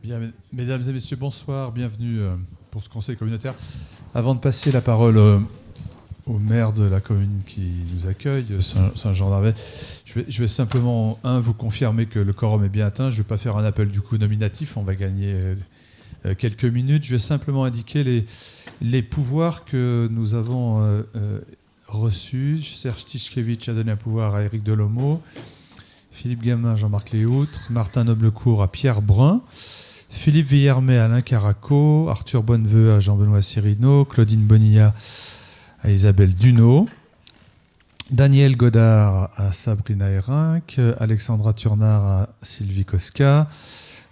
Bien, mesdames et messieurs, bonsoir, bienvenue pour ce conseil communautaire. Avant de passer la parole au maire de la commune qui nous accueille, Saint-Jean-d'Arvey, je vais simplement, vous confirmer que le quorum est bien atteint. Je ne vais pas faire un appel du coup nominatif, on va gagner quelques minutes. Je vais simplement indiquer les pouvoirs que nous avons reçus. Serge Tichkevitch a donné un pouvoir à Éric Delomo, Philippe Gamin à Jean-Marc Léoutre, Martin Noblecourt à Pierre Brun, Philippe Villermet à Alain Caraco, Arthur Bonneveux à Jean-Benoît Cirino, Claudine Bonilla à Isabelle Duneau, Daniel Godard à Sabrina Hérinck, Alexandra Turnard à Sylvie Kosca,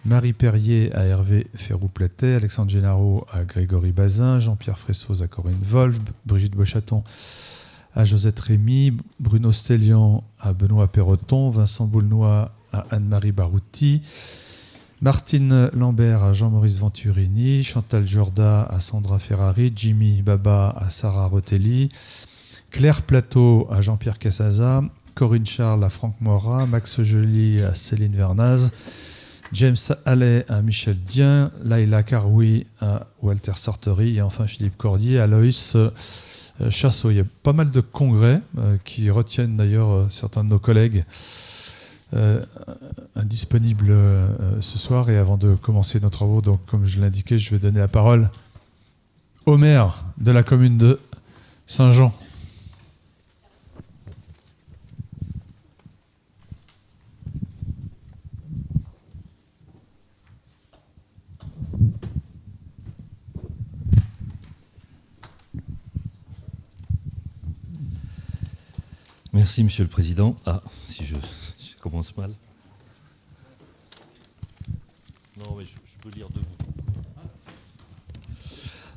Marie Perrier à Hervé Ferrou-Platet, Alexandre Génaro à Grégory Bazin, Jean-Pierre Fressoz à Corinne Wolf, Brigitte Beauchaton à Josette Rémy, Bruno Stellian à Benoît Perroton, Vincent Boulnois à Anne-Marie Barouti, Martine Lambert à Jean-Maurice Venturini, Chantal Jorda à Sandra Ferrari, Jimmy Baba à Sarah Rotelli, Claire Plateau à Jean-Pierre Cassaza, Corinne Charles à Franck Morat, Max Joly à Céline Vernaz, James Allais à Michel Dien, Laila Karoui à Walter Sartori et enfin Philippe Cordier à Loïs Chassot. Il y a pas mal de congrès qui retiennent d'ailleurs certains de nos collègues indisponibles ce soir. Et avant de commencer nos travaux, donc, comme je l'indiquais, je vais donner la parole au maire de la commune de Saint-Jean. Merci, Monsieur le Président. Si je commence mal. Non, mais je peux lire debout.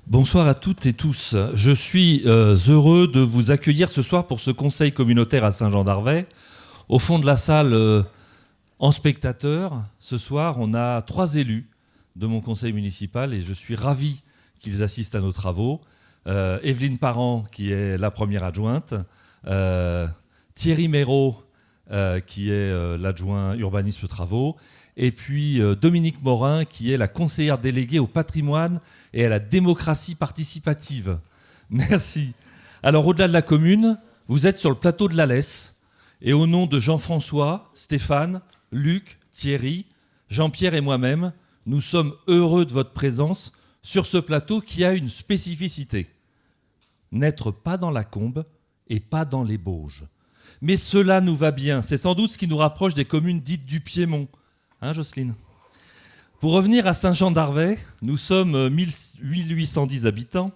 Bonsoir à toutes et tous. Je suis heureux de vous accueillir ce soir pour ce conseil communautaire à Saint-Jean-d'Arvey. Au fond de la salle, en spectateur, ce soir, on a 3 élus de mon conseil municipal et je suis ravi qu'ils assistent à nos travaux. Evelyne Parent, qui est la première adjointe, Thierry Méraud, qui est l'adjoint urbanisme travaux, et puis Dominique Morin, qui est la conseillère déléguée au patrimoine et à la démocratie participative. Merci. Alors, au-delà de la commune, vous êtes sur le plateau de l'Alès, et au nom de Jean-François, Stéphane, Luc, Thierry, Jean-Pierre et moi-même, nous sommes heureux de votre présence sur ce plateau qui a une spécificité. N'être pas dans la Combe et pas dans les Bauges. Mais cela nous va bien. C'est sans doute ce qui nous rapproche des communes dites du Piémont. Hein, Jocelyne ? Pour revenir à Saint-Jean-d'Arvey, nous sommes 1810 habitants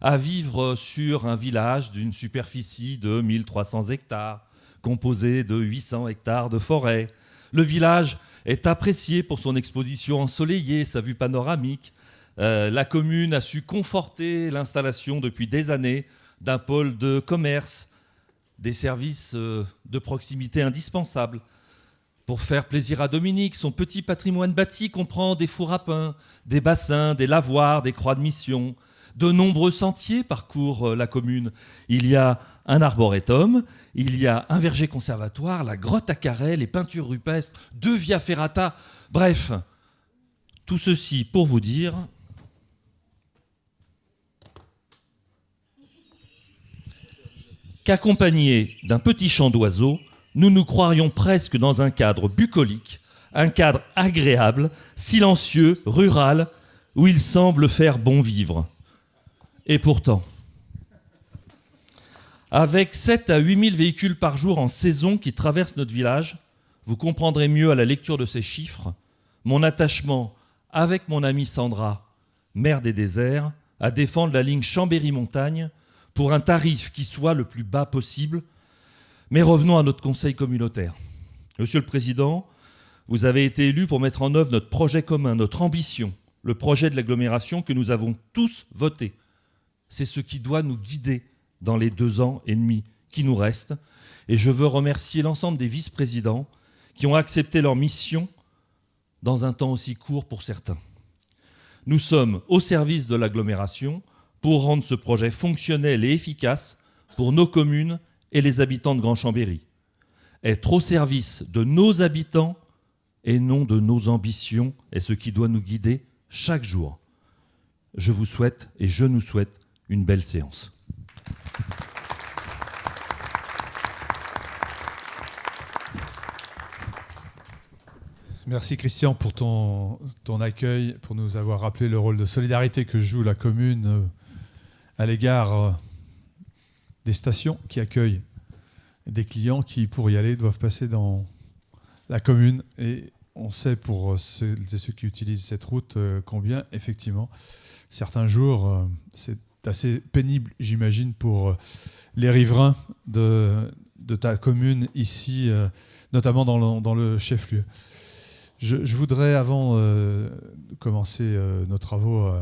à vivre sur un village d'une superficie de 1300 hectares, composé de 800 hectares de forêt. Le village est apprécié pour son exposition ensoleillée, sa vue panoramique. La commune a su conforter l'installation depuis des années d'un pôle de commerce, des services de proximité indispensables. Pour faire plaisir à Dominique, son petit patrimoine bâti comprend des fours à pain, des bassins, des lavoirs, des croix de mission. De nombreux sentiers parcourent la commune. Il y a un arboretum, il y a un verger conservatoire, la grotte à Carhaix, les peintures rupestres, 2 via ferrata. Bref, tout ceci pour vous dire qu'accompagné d'un petit chant d'oiseaux, nous nous croirions presque dans un cadre bucolique, un cadre agréable, silencieux, rural, où il semble faire bon vivre. Et pourtant, avec 7 à 8 000 véhicules par jour en saison qui traversent notre village, vous comprendrez mieux à la lecture de ces chiffres mon attachement avec mon amie Sandra, maire des déserts, à défendre la ligne Chambéry-Montagne pour un tarif qui soit le plus bas possible. Mais revenons à notre conseil communautaire. Monsieur le Président, vous avez été élu pour mettre en œuvre notre projet commun, notre ambition, le projet de l'agglomération que nous avons tous voté. C'est ce qui doit nous guider dans les 2 ans et demi qui nous restent. Et je veux remercier l'ensemble des vice-présidents qui ont accepté leur mission dans un temps aussi court pour certains. Nous sommes au service de l'agglomération pour rendre ce projet fonctionnel et efficace pour nos communes et les habitants de Grand Chambéry. Être au service de nos habitants et non de nos ambitions est ce qui doit nous guider chaque jour. Je vous souhaite et je nous souhaite une belle séance. Merci Christian pour ton accueil, pour nous avoir rappelé le rôle de solidarité que joue la commune à l'égard des stations qui accueillent des clients qui, pour y aller, doivent passer dans la commune. Et on sait pour ceux qui utilisent cette route combien, effectivement, certains jours, c'est assez pénible, j'imagine, pour les riverains de ta commune ici, notamment dans le chef-lieu. Je voudrais, avant de commencer nos travaux,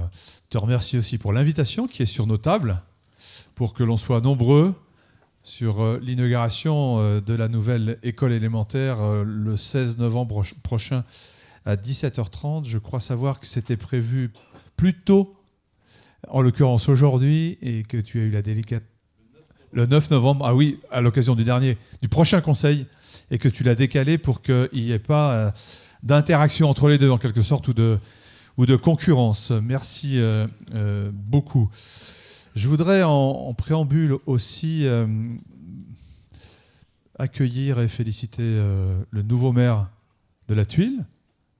te remercier aussi pour l'invitation qui est sur nos tables, pour que l'on soit nombreux sur l'inauguration de la nouvelle école élémentaire le 16 novembre prochain à 17h30. Je crois savoir que c'était prévu plus tôt, en l'occurrence aujourd'hui, et que tu as eu la délicate... Le 9 novembre, ah oui, à l'occasion du prochain conseil, et que tu l'as décalé pour qu'il n'y ait pas d'interaction entre les deux, en quelque sorte, ou de concurrence. Merci beaucoup. Je voudrais, en préambule aussi, accueillir et féliciter le nouveau maire de la Tuile,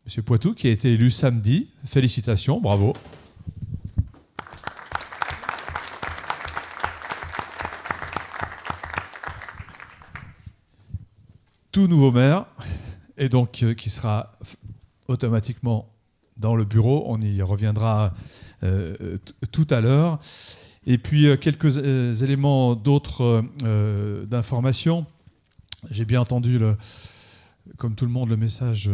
M. Poitou, qui a été élu samedi. Félicitations, bravo. Tout nouveau maire, et donc qui sera automatiquement dans le bureau. On y reviendra tout à l'heure. Et puis quelques éléments d'autres d'information. J'ai bien entendu, comme tout le monde, le message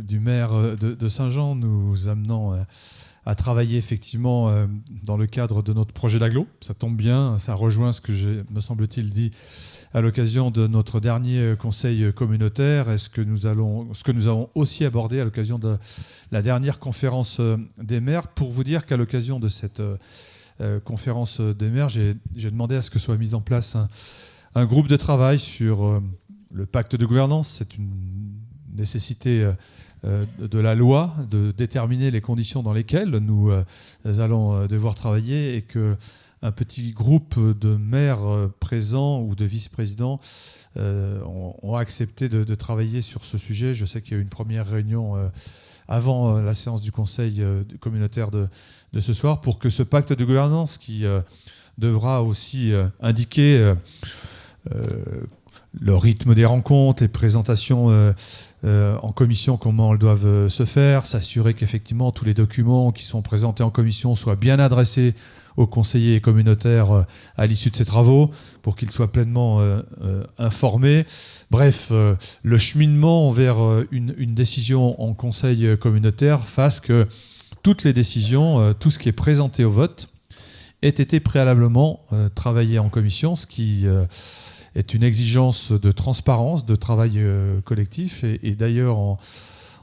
du maire de Saint-Jean nous amenant à travailler effectivement dans le cadre de notre projet d'agglo. Ça tombe bien, ça rejoint ce que j'ai, me semble-t-il, dit à l'occasion de notre dernier conseil communautaire et ce que nous avons aussi abordé à l'occasion de la dernière conférence des maires. Pour vous dire qu'à l'occasion de cette conférence des maires, j'ai demandé à ce que soit mis en place un groupe de travail sur le pacte de gouvernance. C'est une nécessité de la loi de déterminer les conditions dans lesquelles nous allons devoir travailler, et qu'un petit groupe de maires présents ou de vice-présidents ont accepté de travailler sur ce sujet. Je sais qu'il y a eu une première réunion avant la séance du conseil communautaire de ce soir, pour que ce pacte de gouvernance, qui devra aussi indiquer le rythme des rencontres, les présentations en commission, comment elles doivent se faire, s'assurer qu'effectivement tous les documents qui sont présentés en commission soient bien adressés aux conseillers communautaires à l'issue de ces travaux, pour qu'ils soient pleinement informés. Bref, le cheminement vers une décision en conseil communautaire fasse que toutes les décisions, tout ce qui est présenté au vote, ait été préalablement travaillé en commission, ce qui est une exigence de transparence, de travail collectif. Et d'ailleurs,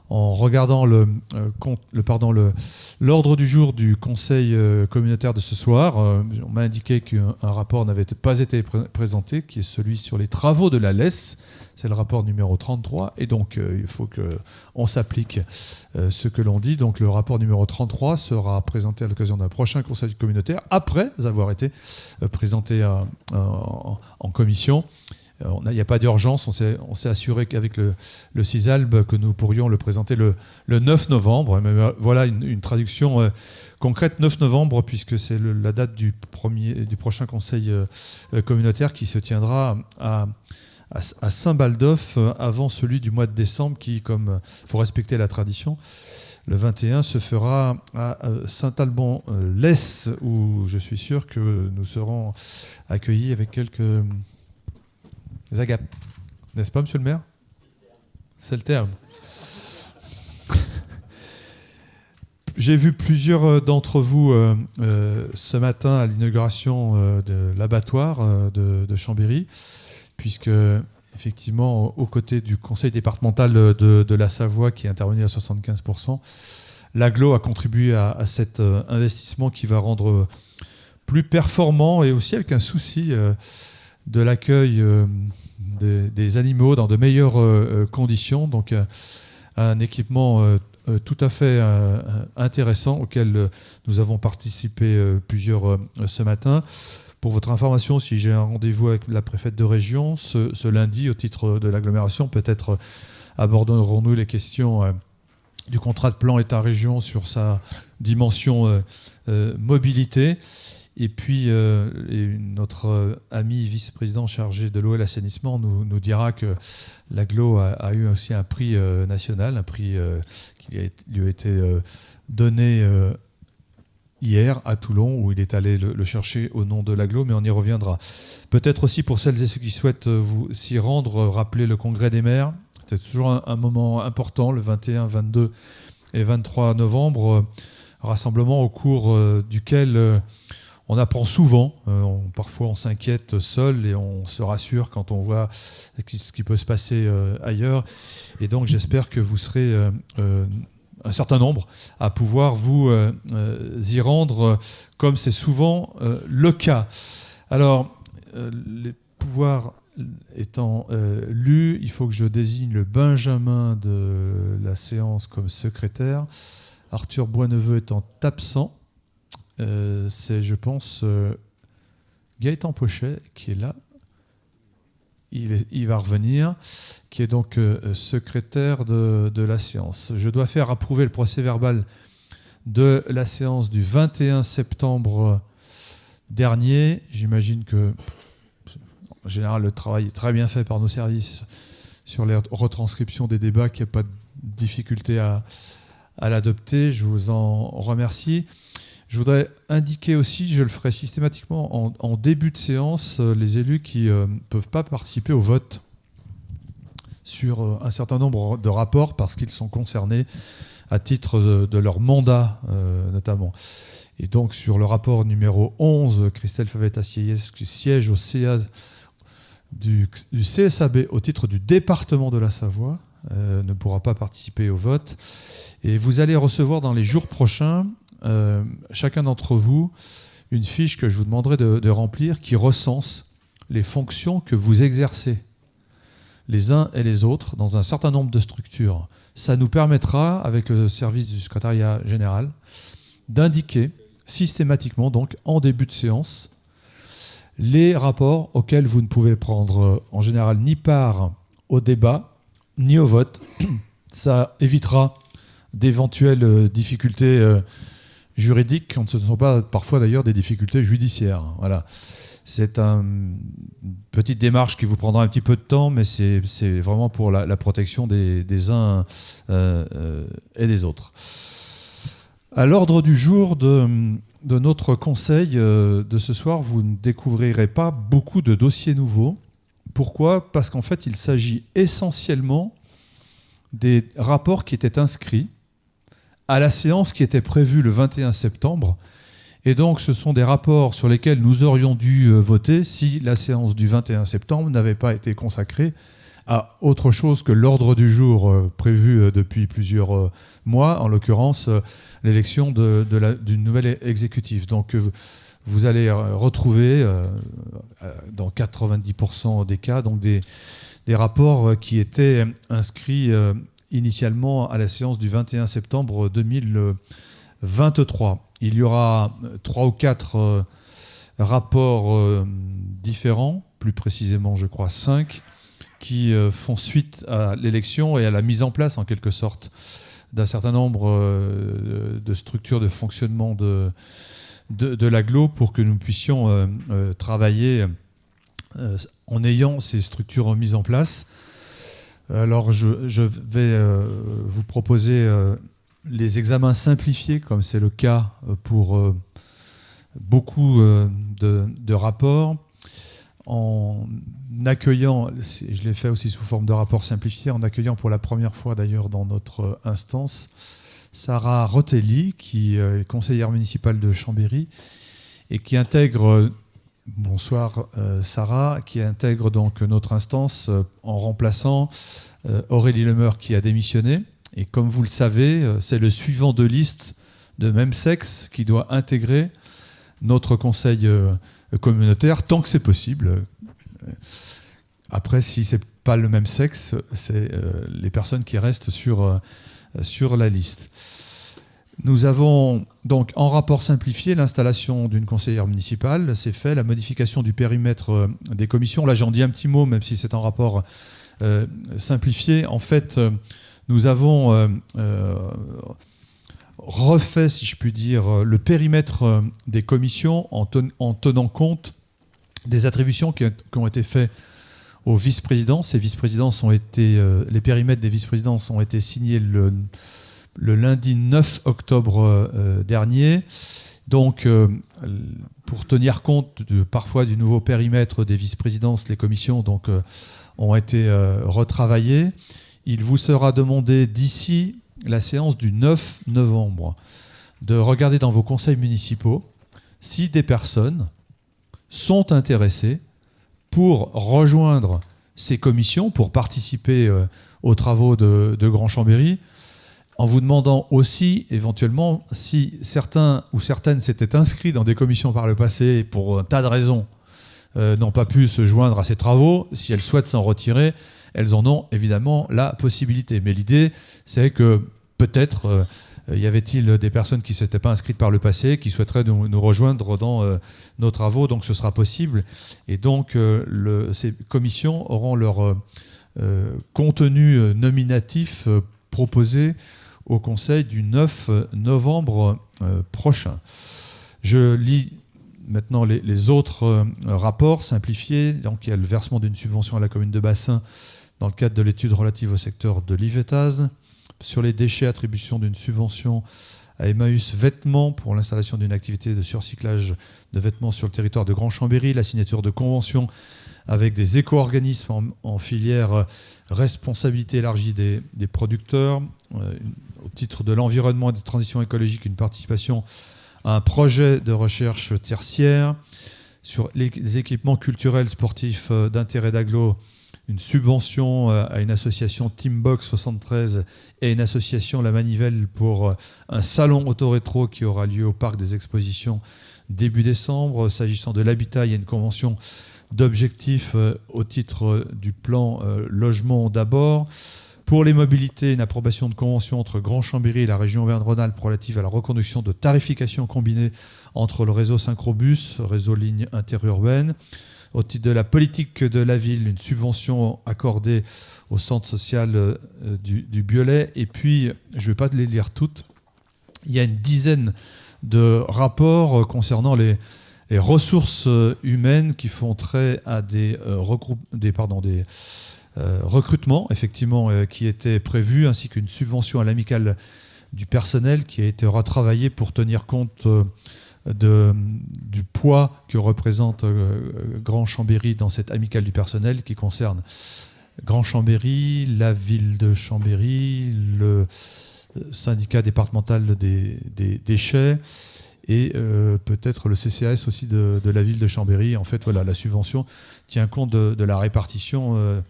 en regardant l'ordre du jour du conseil communautaire de ce soir, on m'a indiqué qu'un rapport n'avait pas été présenté, qui est celui sur les travaux de la LES. C'est le rapport numéro 33. Et donc, il faut qu'on s'applique ce que l'on dit. Donc, le rapport numéro 33 sera présenté à l'occasion d'un prochain conseil communautaire, après avoir été présenté en commission. Il n'y a pas d'urgence. On s'est assuré qu'avec le CISALB, que nous pourrions le présenter le 9 novembre. Mais voilà une traduction concrète, 9 novembre, puisque c'est la date du prochain conseil communautaire, qui se tiendra à Saint-Baldoff, avant celui du mois de décembre, qui, comme il faut respecter la tradition, le 21 se fera à Saint-Alban-Lès, où je suis sûr que nous serons accueillis avec quelques agapes. N'est-ce pas, monsieur le maire ? C'est le terme. J'ai vu plusieurs d'entre vous ce matin à l'inauguration de l'abattoir de Chambéry, puisque, effectivement, aux côtés du conseil départemental de la Savoie, qui est intervenu à 75%, l'agglo a contribué à cet investissement qui va rendre plus performant, et aussi avec un souci de l'accueil des animaux dans de meilleures conditions. Donc, un équipement tout à fait intéressant auquel nous avons participé plusieurs ce matin. Pour votre information, si j'ai un rendez-vous avec la préfète de région ce lundi au titre de l'agglomération, peut-être aborderons-nous les questions du contrat de plan État-région sur sa dimension mobilité. Et puis, notre ami vice-président chargé de l'eau et l'assainissement nous dira que l'agglo a eu aussi un prix national, un prix qui lui a été donné hier à Toulon, où il est allé le chercher au nom de l'agglo, mais on y reviendra. Peut-être aussi pour celles et ceux qui souhaitent s'y rendre, rappeler le congrès des maires. C'était toujours un moment important, le 21, 22 et 23 novembre, rassemblement au cours duquel on apprend souvent. Parfois on s'inquiète seul et on se rassure quand on voit ce qui peut se passer ailleurs. Et donc j'espère que vous serez un certain nombre à pouvoir vous y rendre, comme c'est souvent le cas. Alors, les pouvoirs étant lus, il faut que je désigne le Benjamin de la séance comme secrétaire. Arthur Boisneveu étant absent, c'est, je pense, Gaëtan Pochet qui est là. Il va revenir, qui est donc secrétaire de la séance. Je dois faire approuver le procès-verbal de la séance du 21 septembre dernier. J'imagine que, en général, le travail est très bien fait par nos services sur les retranscriptions des débats, qu'il n'y a pas de difficulté à l'adopter. Je vous en remercie. Je voudrais indiquer aussi, je le ferai systématiquement en début de séance, les élus qui ne peuvent pas participer au vote sur un certain nombre de rapports parce qu'ils sont concernés à titre de leur mandat notamment. Et donc sur le rapport numéro 11, Christelle Favetta-Sieyès, qui siège au CA du CSAB au titre du département de la Savoie, ne pourra pas participer au vote. Et vous allez recevoir dans les jours prochains, chacun d'entre vous, une fiche que je vous demanderai de remplir qui recense les fonctions que vous exercez les uns et les autres dans un certain nombre de structures. Ça nous permettra, avec le service du secrétariat général, d'indiquer systématiquement, donc en début de séance, les rapports auxquels vous ne pouvez prendre en général ni part au débat, ni au vote. Ça évitera d'éventuelles difficultés juridiques, quand ce ne sont pas parfois d'ailleurs des difficultés judiciaires. Voilà. C'est une petite démarche qui vous prendra un petit peu de temps, mais c'est vraiment pour la protection des uns et des autres. À l'ordre du jour de notre conseil de ce soir, vous ne découvrirez pas beaucoup de dossiers nouveaux. Pourquoi ? Parce qu'en fait, il s'agit essentiellement des rapports qui étaient inscrits à la séance qui était prévue le 21 septembre. Et donc, ce sont des rapports sur lesquels nous aurions dû voter si la séance du 21 septembre n'avait pas été consacrée à autre chose que l'ordre du jour prévu depuis plusieurs mois, en l'occurrence l'élection d'une nouvelle exécutive. Donc, vous allez retrouver, dans 90% des cas, donc des rapports qui étaient inscrits initialement à la séance du 21 septembre 2023. Il y aura 3 ou 4 rapports différents, plus précisément, je crois, 5, qui font suite à l'élection et à la mise en place, en quelque sorte, d'un certain nombre de structures de fonctionnement de l'agglo pour que nous puissions travailler en ayant ces structures mises en place. Alors, je vais vous proposer les examens simplifiés, comme c'est le cas pour beaucoup de rapports, en accueillant, je l'ai fait aussi sous forme de rapport simplifié, en accueillant pour la première fois d'ailleurs dans notre instance, Sarah Rotelli, qui est conseillère municipale de Chambéry et qui intègre, bonsoir Sarah, qui intègre donc notre instance en remplaçant Aurélie Lemeur qui a démissionné. Et comme vous le savez, c'est le suivant de liste de même sexe qui doit intégrer notre conseil communautaire tant que c'est possible. Après, si c'est pas le même sexe, c'est les personnes qui restent sur la liste. Nous avons donc en rapport simplifié l'installation d'une conseillère municipale, c'est fait, la modification du périmètre des commissions. Là j'en dis un petit mot, même si c'est en rapport simplifié. En fait, nous avons refait, si je puis dire, le périmètre des commissions en tenant compte des attributions qui ont été faites aux vice-présidents. Ces vice-présidences ont été, les périmètres des vice-présidences ont été signés le lundi 9 octobre dernier. Donc, pour tenir compte parfois du nouveau périmètre des vice-présidences, les commissions ont été retravaillées. Il vous sera demandé d'ici la séance du 9 novembre de regarder dans vos conseils municipaux si des personnes sont intéressées pour rejoindre ces commissions, pour participer aux travaux de Grand Chambéry, en vous demandant aussi, éventuellement, si certains ou certaines s'étaient inscrits dans des commissions par le passé et pour un tas de raisons n'ont pas pu se joindre à ces travaux, si elles souhaitent s'en retirer, elles en ont évidemment la possibilité. Mais l'idée, c'est que peut-être y avait-il des personnes qui ne s'étaient pas inscrites par le passé, qui souhaiteraient nous rejoindre dans nos travaux, donc ce sera possible. Et donc ces commissions auront leur contenu nominatif proposé au Conseil du 9 novembre prochain. Je lis maintenant les autres rapports simplifiés. Donc il y a le versement d'une subvention à la commune de Bassin dans le cadre de l'étude relative au secteur de l'Yvetaz. Sur les déchets, attribution d'une subvention à Emmaüs Vêtements pour l'installation d'une activité de surcyclage de vêtements sur le territoire de Grand Chambéry, la signature de conventions avec des éco-organismes en filière responsabilité élargie des producteurs, au titre de l'environnement et des transitions écologiques, une participation à un projet de recherche tertiaire, sur les équipements culturels sportifs d'intérêt d'agglo, une subvention à une association Teambox 73 et une association La Manivelle pour un salon auto-rétro qui aura lieu au Parc des Expositions début décembre. S'agissant de l'habitat, il y a une convention d'objectifs au titre du plan logement d'abord. Pour les mobilités, une approbation de convention entre Grand Chambéry et la région Auvergne-Rhône-Alpes relative à la reconduction de tarification combinée entre le réseau Synchrobus, réseau ligne interurbaine. Au titre de la politique de la ville, une subvention accordée au centre social du Biolay. Et puis, je ne vais pas les lire toutes, il y a une dizaine de rapports concernant les ressources humaines qui font trait à des recrutements, effectivement, qui étaient prévus, ainsi qu'une subvention à l'amicale du personnel qui a été retravaillée pour tenir compte du poids que représente Grand Chambéry dans cette amicale du personnel qui concerne Grand Chambéry, la ville de Chambéry, le syndicat départemental des déchets et peut-être le CCAS aussi de la ville de Chambéry. En fait, voilà, la subvention tient compte de la répartition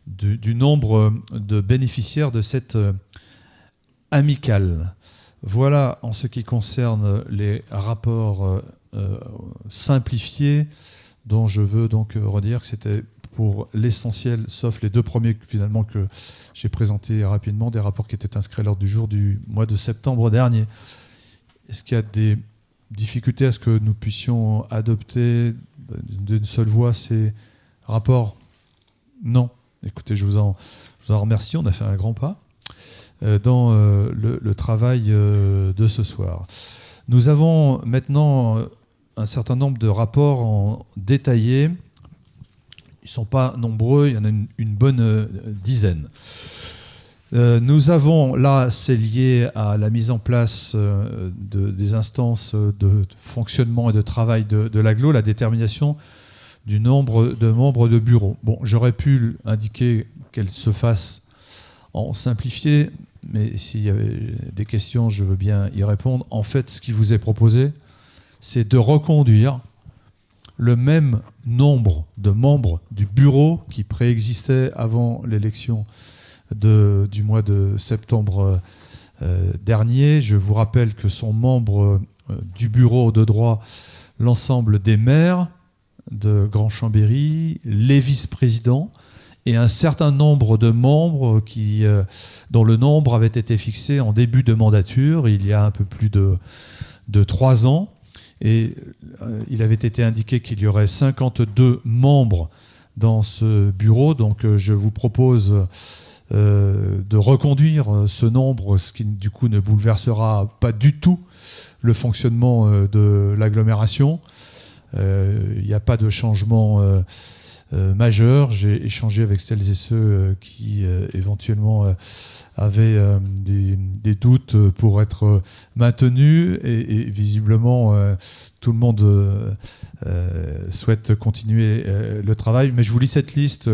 du nombre de bénéficiaires de cette amicale. Voilà en ce qui concerne les rapports simplifiés, dont je veux donc redire que c'était pour l'essentiel, sauf les deux premiers finalement que j'ai présentés rapidement, des rapports qui étaient inscrits lors du jour du mois de septembre dernier. Est-ce qu'il y a des difficultés à ce que nous puissions adopter d'une seule voix ces rapports? Non. Écoutez, je vous en remercie, on a fait un grand pas dans le travail de ce soir. Nous avons maintenant un certain nombre de rapports détaillés. Ils ne sont pas nombreux, il y en a une bonne dizaine. Nous avons, là, c'est lié à la mise en place des instances de fonctionnement et de travail de l'agglo, la détermination du nombre de membres de bureau. Bon, j'aurais pu indiquer qu'elle se fasse en simplifié, mais s'il y avait des questions, je veux bien y répondre. En fait, ce qui vous est proposé, c'est de reconduire le même nombre de membres du bureau qui préexistait avant l'élection du mois de septembre dernier. Je vous rappelle que sont membres du bureau de droit l'ensemble des maires de Grand Chambéry, les vice-présidents et un certain nombre de membres dont le nombre avait été fixé en début de mandature, il y a un peu plus de 3 ans. Et il avait été indiqué qu'il y aurait 52 membres dans ce bureau. Donc je vous propose de reconduire ce nombre, ce qui du coup ne bouleversera pas du tout le fonctionnement de l'agglomération. Il n'y a pas de changement majeur. J'ai échangé avec celles et ceux qui éventuellement avaient des doutes pour être maintenus et visiblement tout le monde souhaite continuer le travail. Mais je vous lis cette liste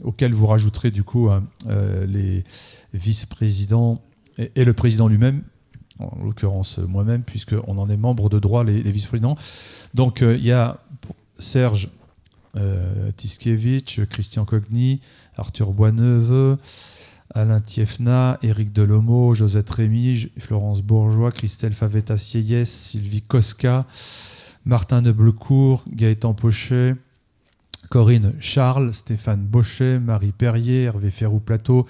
auquel vous rajouterez du coup les vice-présidents et le président lui-même, en l'occurrence moi-même, puisqu'on en est membre de droit, les vice-présidents. Donc il y a Serge Tiskiewicz, Christian Cogny, Arthur Boisneveu, Alain Tiefna, Éric Delomo, Josette Rémy, Florence Bourgeois, Christelle Favetta-Sieyès, Sylvie Koska, Martin Neblecourt, Gaëtan Pochet, Corinne Charles, Stéphane Bauchet, Marie Perrier, Hervé Ferrou-Plateau,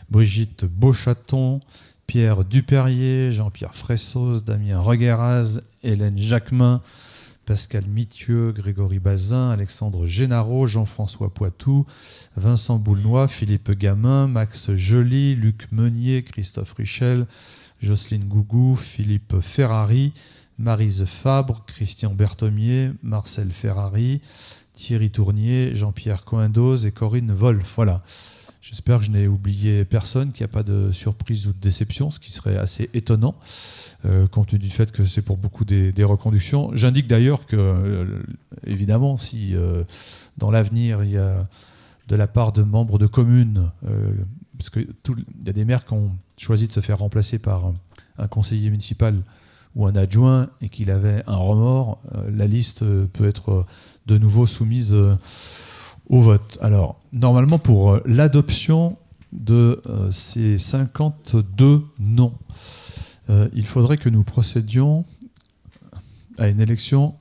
Brigitte Beauchaton, Pierre Duperrier, Jean-Pierre Fressos, Damien Regueraz, Hélène Jacquemin, Pascal Mithieu, Grégory Bazin, Alexandre Génaro, Jean-François Poitou, Vincent Boulnois, Philippe Gamin, Max Joly, Luc Meunier, Christophe Richel, Jocelyne Gougou, Philippe Ferrari, Maryse Fabre, Christian Berthomier, Marcel Ferrari, Thierry Tournier, Jean-Pierre Coindoz et Corinne Wolf. Voilà. J'espère que je n'ai oublié personne, qu'il n'y a pas de surprise ou de déception, ce qui serait assez étonnant, compte tenu du fait que c'est pour beaucoup des reconductions. J'indique d'ailleurs que, évidemment, si dans l'avenir, il y a de la part de membres de communes, parce qu'il y a des maires qui ont choisi de se faire remplacer par un conseiller municipal ou un adjoint et qu'il avait un remords, la liste peut être de nouveau soumise au vote. Alors, normalement, pour l'adoption de ces 52 noms, il faudrait que nous procédions à une élection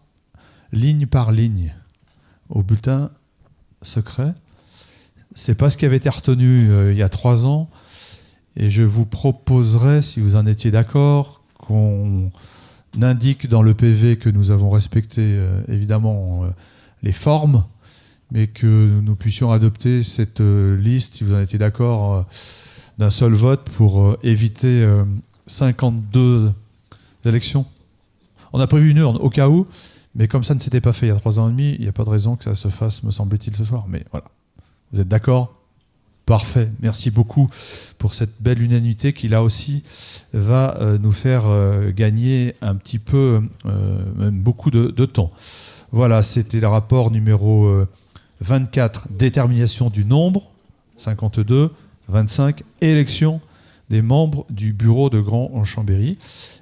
ligne par ligne au bulletin secret. C'est pas ce qui avait été retenu il y a 3 ans, et je vous proposerais, si vous en étiez d'accord, qu'on indique dans le PV que nous avons respecté évidemment les formes, mais que nous puissions adopter cette liste, si vous en étiez d'accord, d'un seul vote pour éviter 52 élections. On a prévu une urne au cas où, mais comme ça ne s'était pas fait il y a 3 ans et demi, il n'y a pas de raison que ça se fasse, me semble-t-il, ce soir. Mais voilà. Vous êtes d'accord ? Parfait. Merci beaucoup pour cette belle unanimité qui, là aussi, va nous faire gagner un petit peu, même beaucoup de temps. Voilà, c'était le rapport numéro 24, détermination du nombre, 52, 25, élection des membres du bureau de Grand-Chambéry.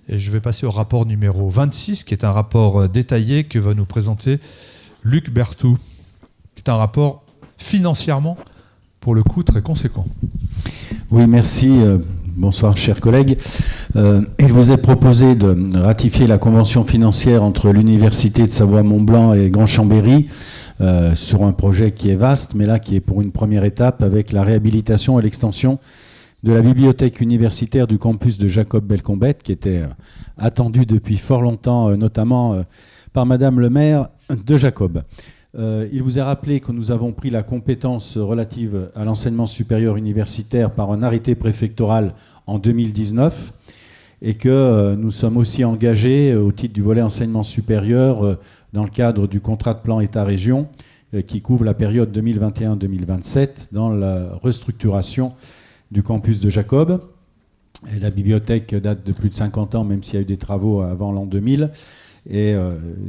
Et je vais passer au rapport numéro 26, qui est un rapport détaillé que va nous présenter Luc Berthoud, qui est un rapport financièrement, pour le coup, très conséquent. Oui, merci. Bonsoir, chers collègues. Il vous est proposé de ratifier la convention financière entre l'Université de Savoie-Mont-Blanc et Grand-Chambéry sur un projet qui est vaste, mais là qui est pour une première étape avec la réhabilitation et l'extension de la bibliothèque universitaire du campus de Jacob-Belcombette, qui était attendue depuis fort longtemps, notamment par Madame le maire de Jacob. Il vous est rappelé que nous avons pris la compétence relative à l'enseignement supérieur universitaire par un arrêté préfectoral en 2019 et que nous sommes aussi engagés au titre du volet enseignement supérieur dans le cadre du contrat de plan État-région qui couvre la période 2021-2027 dans la restructuration du campus de Jacob. Et la bibliothèque date de plus de 50 ans, même s'il y a eu des travaux avant l'an 2000. Et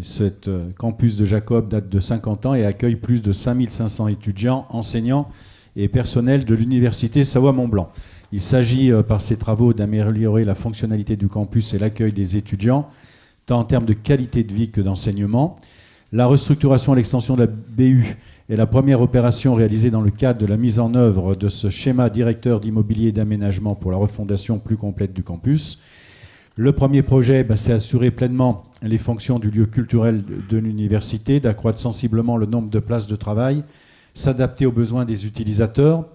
ce campus de Jacob date de 50 ans et accueille plus de 5500 étudiants, enseignants et personnels de l'Université Savoie-Mont-Blanc. Il s'agit par ces travaux d'améliorer la fonctionnalité du campus et l'accueil des étudiants, tant en termes de qualité de vie que d'enseignement. La restructuration et l'extension de la BU est la première opération réalisée dans le cadre de la mise en œuvre de ce schéma directeur d'immobilier et d'aménagement pour la refondation plus complète du campus. Le premier projet, c'est assurer pleinement les fonctions du lieu culturel de l'université, d'accroître sensiblement le nombre de places de travail, s'adapter aux besoins des utilisateurs,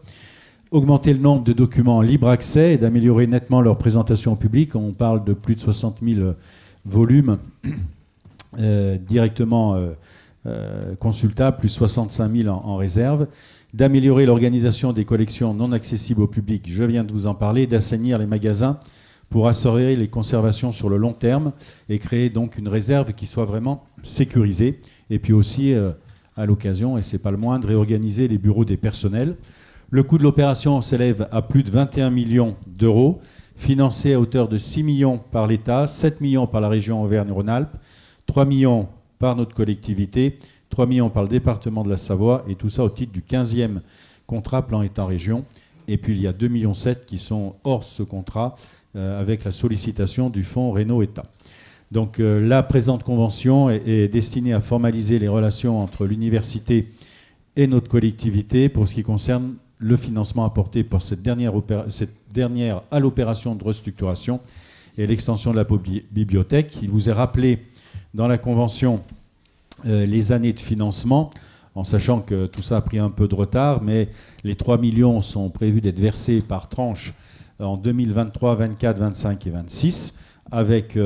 augmenter le nombre de documents en libre accès et d'améliorer nettement leur présentation au public. On parle de plus de 60 000 volumes directement consultables, plus 65 000 en réserve, d'améliorer l'organisation des collections non accessibles au public, je viens de vous en parler, d'assainir les magasins pour assurer les conservations sur le long terme et créer donc une réserve qui soit vraiment sécurisée. Et puis aussi, à l'occasion, et ce n'est pas le moindre, réorganiser les bureaux des personnels. Le coût de l'opération s'élève à plus de 21 millions d'euros, financé à hauteur de 6 millions par l'État, 7 millions par la région Auvergne-Rhône-Alpes, 3 millions par notre collectivité, 3 millions par le département de la Savoie, et tout ça au titre du 15e contrat plan État-région. Et puis il y a 2,7 millions qui sont hors ce contrat, avec la sollicitation du fonds Réno-État. Donc la présente convention est destinée à formaliser les relations entre l'université et notre collectivité pour ce qui concerne le financement apporté par cette dernière à l'opération de restructuration et l'extension de la bibliothèque. Il vous est rappelé dans la convention les années de financement, en sachant que tout ça a pris un peu de retard, mais les 3 millions sont prévus d'être versés par tranche en 2023, 24, 25 et 26, avec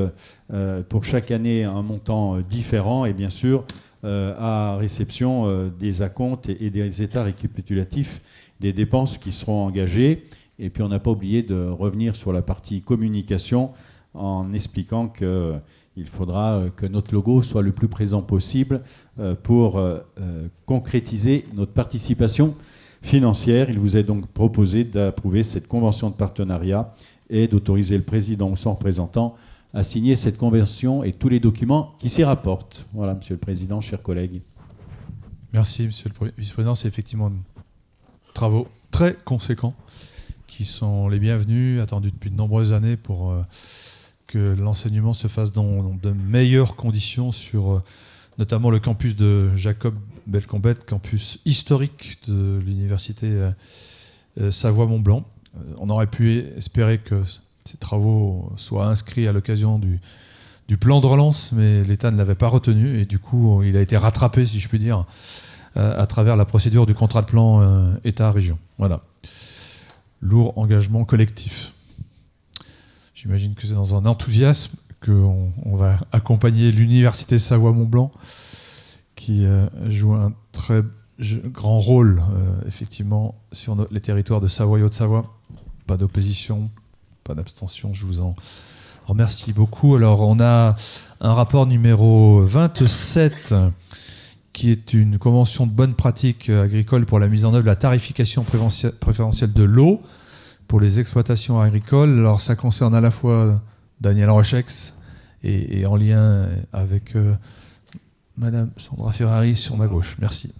pour chaque année un montant différent et bien sûr à réception des acomptes et des états récapitulatifs des dépenses qui seront engagées. Et puis on n'a pas oublié de revenir sur la partie communication en expliquant qu'il faudra que notre logo soit le plus présent possible pour concrétiser notre participation financière. Il vous est donc proposé d'approuver cette convention de partenariat et d'autoriser le président ou son représentant à signer cette convention et tous les documents qui s'y rapportent. Voilà, Monsieur le Président, chers collègues. Merci, Monsieur le Vice-président. C'est effectivement travaux très conséquents qui sont les bienvenus, attendus depuis de nombreuses années pour que l'enseignement se fasse dans de meilleures conditions sur notamment le campus de Jacob Belcombette, campus historique de l'université Savoie-Mont-Blanc. On aurait pu espérer que ces travaux soient inscrits à l'occasion du plan de relance, mais l'État ne l'avait pas retenu et du coup il a été rattrapé, si je puis dire, à travers la procédure du contrat de plan État-région. Voilà. Lourd engagement collectif. J'imagine que c'est dans un enthousiasme qu'on va accompagner l'université Savoie-Mont-Blanc qui joue un très grand rôle effectivement sur les territoires de Savoie et Haute-Savoie. Pas d'opposition, pas d'abstention, je vous en remercie beaucoup. Alors on a un rapport numéro 27 qui est une convention de bonne pratique agricole pour la mise en œuvre de la tarification préférentielle de l'eau pour les exploitations agricoles. Alors ça concerne à la fois Daniel Rochex et en lien avec Madame Sandra Ferrari sur ma gauche. Merci.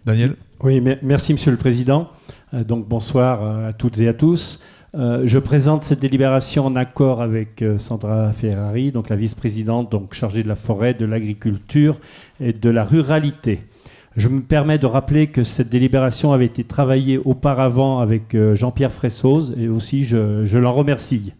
Daniel ? Oui, merci Monsieur le Président. Donc bonsoir à toutes et à tous. Je présente cette délibération en accord avec Sandra Ferrari, donc la vice-présidente donc chargée de la forêt, de l'agriculture et de la ruralité. Je me permets de rappeler que cette délibération avait été travaillée auparavant avec Jean-Pierre Fressoz et aussi je l'en remercie.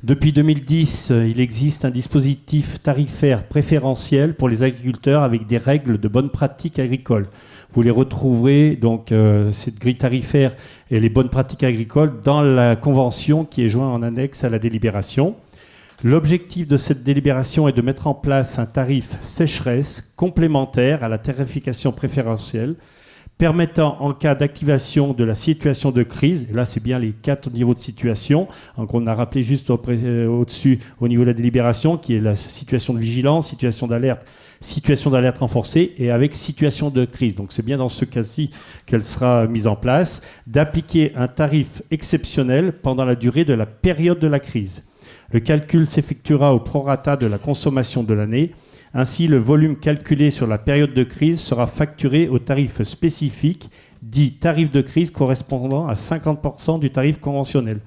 Depuis 2010, il existe un dispositif tarifaire préférentiel pour les agriculteurs avec des règles de bonne pratique agricole. Vous les retrouverez, donc, cette grille tarifaire et les bonnes pratiques agricoles dans la convention qui est jointe en annexe à la délibération. L'objectif de cette délibération est de mettre en place un tarif sécheresse complémentaire à la tarification préférentielle, permettant en cas d'activation de la situation de crise, et là c'est bien les 4 niveaux de situation, donc on a rappelé juste au-dessus au niveau de la délibération, qui est la situation de vigilance, situation d'alerte renforcée et avec situation de crise. Donc c'est bien dans ce cas-ci qu'elle sera mise en place, d'appliquer un tarif exceptionnel pendant la durée de la période de la crise. Le calcul s'effectuera au prorata de la consommation de l'année. Ainsi, le volume calculé sur la période de crise sera facturé au tarif spécifique, dit tarif de crise correspondant à 50% du tarif conventionnel.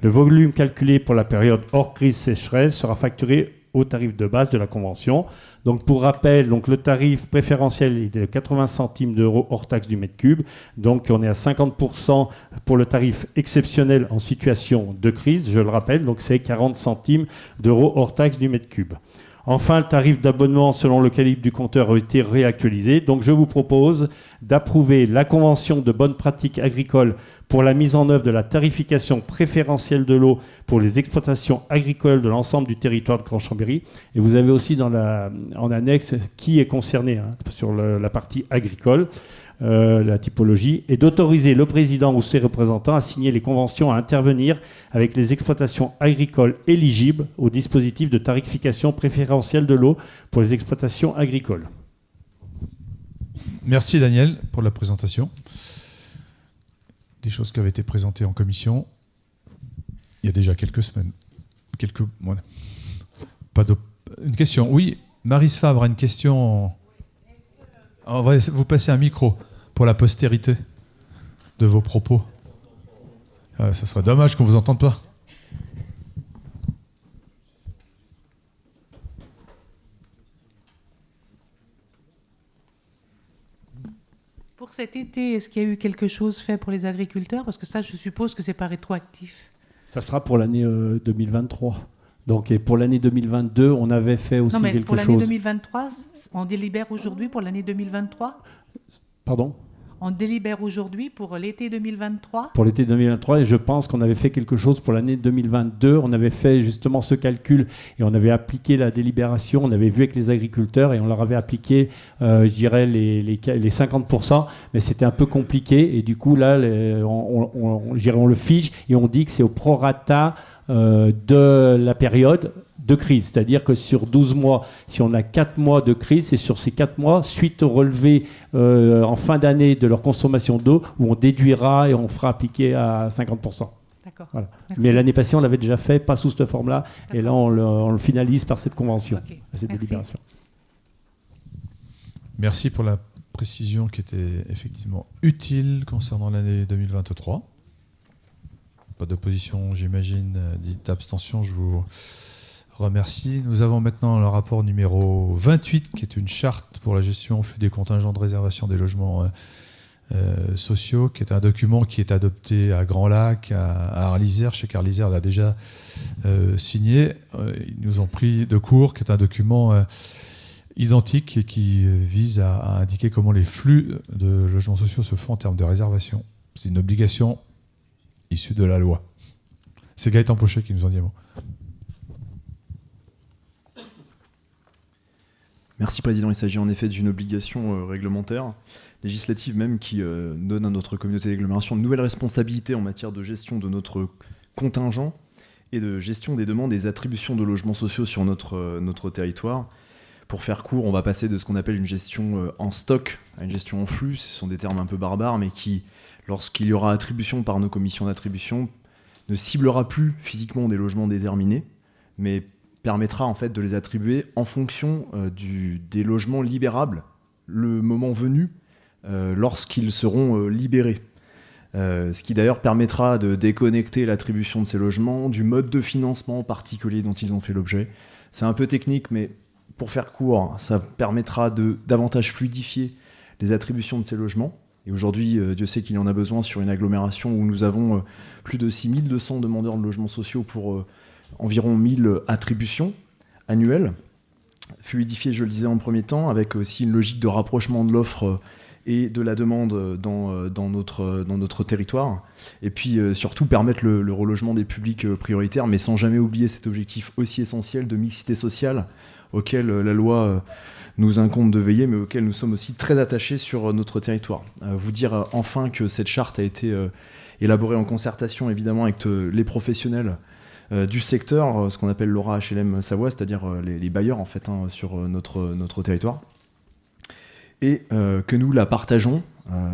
Le volume calculé pour la période hors crise sécheresse sera facturé au tarif de base de la convention. Donc pour rappel, donc le tarif préférentiel est de 80 centimes d'euros hors taxe du mètre cube. Donc on est à 50% pour le tarif exceptionnel en situation de crise, je le rappelle, donc c'est 40 centimes d'euros hors taxe du mètre cube. Enfin, le tarif d'abonnement selon le calibre du compteur a été réactualisé. Donc, je vous propose d'approuver la convention de bonnes pratiques agricoles pour la mise en œuvre de la tarification préférentielle de l'eau pour les exploitations agricoles de l'ensemble du territoire de Grand-Chambéry. Et vous avez aussi en annexe qui est concerné sur la partie agricole, la typologie, et d'autoriser le président ou ses représentants à signer les conventions à intervenir avec les exploitations agricoles éligibles au dispositif de tarification préférentielle de l'eau pour les exploitations agricoles. Merci Daniel pour la présentation. Des choses qui avaient été présentées en commission il y a déjà quelques semaines. Voilà. Une question. Oui, Maryse Fabre a une question. On va vous passer un micro pour la postérité de vos propos. Ça serait dommage qu'on ne vous entende pas. Pour cet été, est-ce qu'il y a eu quelque chose fait pour les agriculteurs? Parce que ça, je suppose que ce n'est pas rétroactif. Ça sera pour l'année 2023. Donc, et pour l'année 2022, on avait fait aussi quelque chose. Pour l'année 2023, on délibère aujourd'hui pour l'année 2023? Pardon? On délibère aujourd'hui pour l'été 2023? Pour l'été 2023, et je pense qu'on avait fait quelque chose pour l'année 2022. On avait fait justement ce calcul et on avait appliqué la délibération. On avait vu avec les agriculteurs et on leur avait appliqué, je dirais, les 50%. Mais c'était un peu compliqué et du coup, là, on le fige et on dit que c'est au prorata de la période de crise, c'est-à-dire que sur 12 mois, si on a 4 mois de crise, c'est sur ces 4 mois, suite au relevé en fin d'année de leur consommation d'eau, où on déduira et on fera appliquer à 50%. D'accord. Voilà. Mais l'année passée, on l'avait déjà fait, pas sous cette forme-là, et là, on le finalise par cette convention, cette délibération. Merci pour la précision qui était effectivement utile concernant l'année 2023. Pas d'opposition, j'imagine, dite d'abstention, je vous remercie. Nous avons maintenant le rapport numéro 28, qui est une charte pour la gestion au flux des contingents de réservation des logements sociaux, qui est un document qui est adopté à Grand Lac, à Arlisère. Je sais qu'Arlisère l'a déjà signé. Ils nous ont pris de court, qui est un document identique et qui vise à indiquer comment les flux de logements sociaux se font en termes de réservation. C'est une obligation issue de la loi. C'est Gaëtan Pochet qui nous en dit un mot. Merci Président. Il s'agit en effet d'une obligation réglementaire, législative même, qui donne à notre communauté d'agglomération de nouvelles responsabilités en matière de gestion de notre contingent et de gestion des demandes et des attributions de logements sociaux sur notre territoire. Pour faire court, on va passer de ce qu'on appelle une gestion en stock à une gestion en flux. Ce sont des termes un peu barbares, mais qui, lorsqu'il y aura attribution par nos commissions d'attribution, ne ciblera plus physiquement des logements déterminés, mais permettra en fait de les attribuer en fonction des logements libérables, le moment venu, lorsqu'ils seront libérés. Ce qui d'ailleurs permettra de déconnecter l'attribution de ces logements du mode de financement particulier dont ils ont fait l'objet. C'est un peu technique, mais pour faire court, ça permettra de davantage fluidifier les attributions de ces logements. Et aujourd'hui, Dieu sait qu'il y en a besoin sur une agglomération où nous avons plus de 6200 demandeurs de logements sociaux pour environ 1000 attributions annuelles. Fluidifier, je le disais en premier temps, avec aussi une logique de rapprochement de l'offre et de la demande dans notre territoire. Et puis surtout permettre le relogement des publics prioritaires, mais sans jamais oublier cet objectif aussi essentiel de mixité sociale auquel la loi nous incombe de veiller, mais auquel nous sommes aussi très attachés sur notre territoire. Vous dire enfin que cette charte a été élaborée en concertation évidemment avec les professionnels du secteur, ce qu'on appelle l'ORA HLM Savoie, c'est-à-dire les bailleurs en fait sur notre territoire, et que nous la partageons,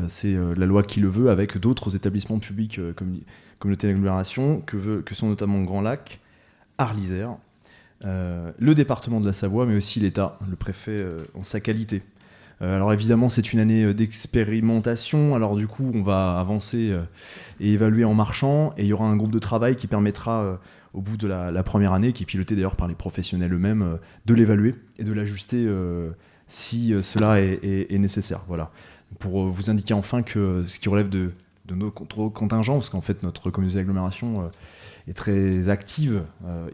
c'est la loi qui le veut, avec d'autres établissements publics communautés d'agglomération que sont notamment Grand Lac, Arlisère, le département de la Savoie, mais aussi l'État, le préfet en sa qualité. Alors évidemment, c'est une année d'expérimentation, alors du coup, on va avancer et évaluer en marchant, et il y aura un groupe de travail qui permettra, au bout de la première année, qui est piloté d'ailleurs par les professionnels eux-mêmes, de l'évaluer et de l'ajuster si cela est nécessaire. Voilà. Pour vous indiquer enfin que ce qui relève de notre contingent, parce qu'en fait notre communauté d'agglomération est très active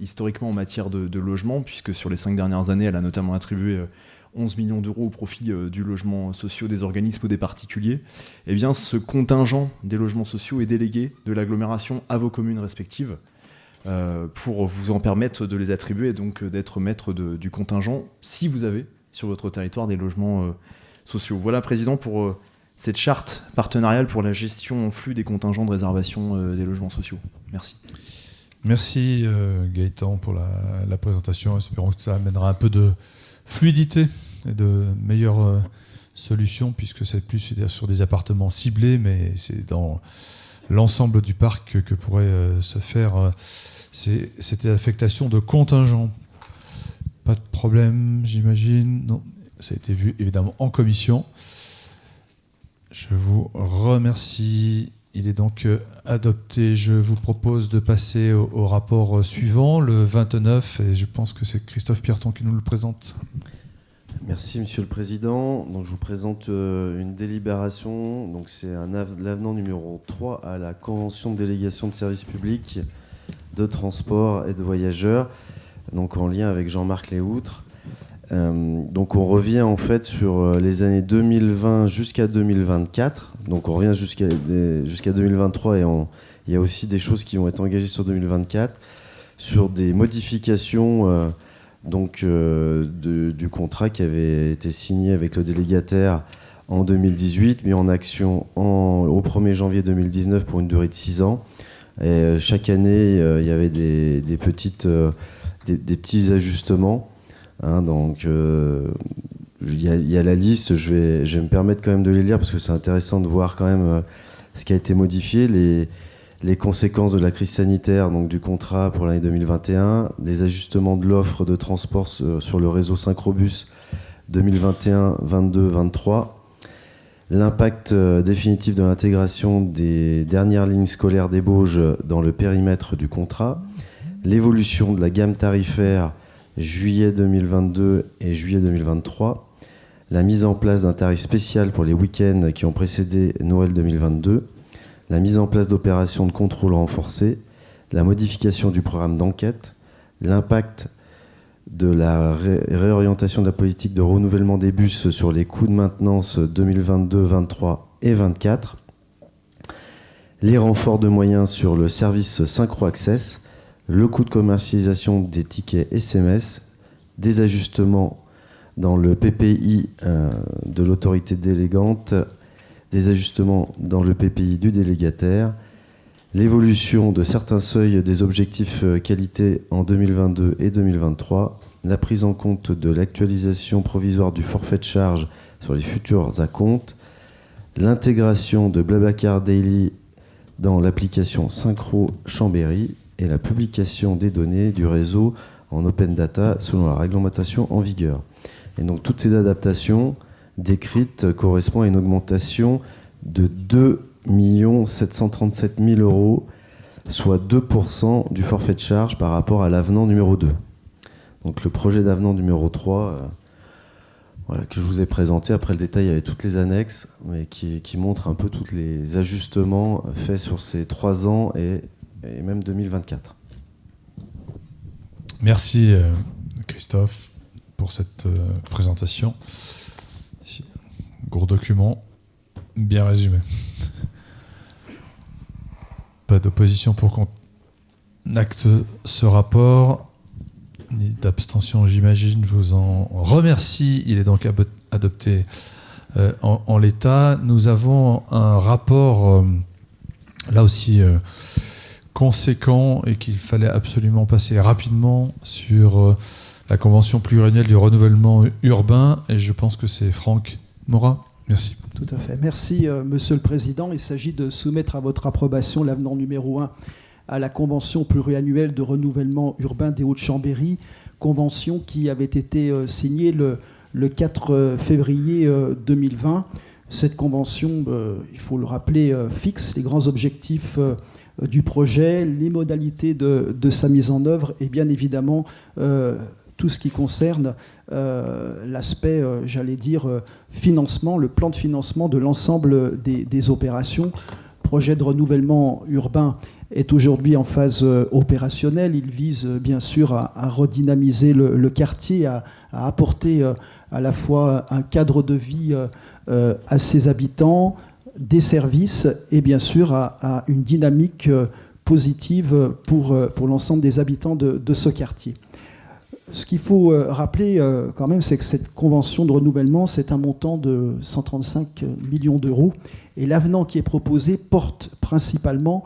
historiquement en matière de logement, puisque sur les 5 dernières années, elle a notamment attribué 11 millions d'euros au profit du logement social des organismes ou des particuliers. Eh bien, ce contingent des logements sociaux est délégué de l'agglomération à vos communes respectives pour vous en permettre de les attribuer et donc d'être maître du contingent si vous avez sur votre territoire des logements sociaux. Voilà, Président, pour cette charte partenariale pour la gestion en flux des contingents de réservation des logements sociaux. Merci. Merci Gaëtan pour la présentation. Espérons que ça amènera un peu de fluidité et de meilleures solutions, puisque c'est plus sur des appartements ciblés, mais c'est dans l'ensemble du parc que pourrait se faire cette affectation de contingent. Pas de problème, j'imagine. Non, ça a été vu évidemment en commission. Je vous remercie. Il est donc adopté. Je vous propose de passer au rapport suivant, le 29, et je pense que c'est Christophe Pierreton qui nous le présente. Merci Monsieur le Président. Donc, je vous présente une délibération. Donc, c'est l'avenant numéro 3 à la Convention de délégation de services publics de transport et de voyageurs, donc en lien avec Jean-Marc Léoutre. Donc on revient en fait sur les années 2020 jusqu'à 2024. Donc on revient jusqu'à 2023 et il y a aussi des choses qui vont être engagées sur 2024 sur des modifications du contrat qui avait été signé avec le délégataire en 2018, mis en action au 1er janvier 2019 pour une durée de 6 ans. Et chaque année, il y avait des petits ajustements. Donc, il y a la liste. Je vais me permettre quand même de les lire parce que c'est intéressant de voir quand même ce qui a été modifié, les conséquences de la crise sanitaire, donc du contrat pour l'année 2021, des ajustements de l'offre de transport sur le réseau Synchrobus 2021, 22, 23. L'impact définitif de l'intégration des dernières lignes scolaires des Bauges dans le périmètre du contrat, l'évolution de la gamme tarifaire juillet 2022 et juillet 2023, la mise en place d'un tarif spécial pour les week-ends qui ont précédé Noël 2022, la mise en place d'opérations de contrôle renforcées, la modification du programme d'enquête, l'impact de la réorientation de la politique de renouvellement des bus sur les coûts de maintenance 2022, 23 et 24, les renforts de moyens sur le service Synchro Access, le coût de commercialisation des tickets SMS, des ajustements dans le PPI de l'autorité délégante, des ajustements dans le PPI du délégataire, l'évolution de certains seuils des objectifs qualité en 2022 et 2023, la prise en compte de l'actualisation provisoire du forfait de charge sur les futurs acomptes, l'intégration de Blablacar Daily dans l'application Synchro Chambéry et la publication des données du réseau en open data selon la réglementation en vigueur. Et donc toutes ces adaptations décrites correspondent à une augmentation de 2 737 000 euros, soit 2% du forfait de charge par rapport à l'avenant numéro 2. Donc le projet d'avenant numéro 3, que je vous ai présenté, après le détail avec toutes les annexes, mais qui montre un peu tous les ajustements faits sur ces 3 ans et même 2024. Merci Christophe pour cette présentation. Gros document, bien résumé. Pas d'opposition pour qu'on acte ce rapport, ni d'abstention, j'imagine. Je vous en remercie. Il est donc adopté en l'état. Nous avons un rapport, là aussi, conséquent et qu'il fallait absolument passer rapidement sur la convention pluriannuelle du renouvellement urbain. Et je pense que c'est Franck Morat. Merci. Tout à fait. Merci, Monsieur le Président. Il s'agit de soumettre à votre approbation l'avenant numéro 1 à la convention pluriannuelle de renouvellement urbain des Hauts-de-Chambéry, convention qui avait été signée le 4 février 2020. Cette convention, il faut le rappeler, fixe les grands objectifs du projet, les modalités de sa mise en œuvre et bien évidemment tout ce qui concerne l'aspect, financement, le plan de financement de l'ensemble des opérations projet de renouvellement urbain est aujourd'hui en phase opérationnelle. Il vise bien sûr à redynamiser le quartier, à apporter à la fois un cadre de vie à ses habitants, des services et bien sûr à une dynamique positive pour l'ensemble des habitants de ce quartier. Ce qu'il faut rappeler quand même, c'est que cette convention de renouvellement, c'est un montant de 135 millions d'euros. Et l'avenant qui est proposé porte principalement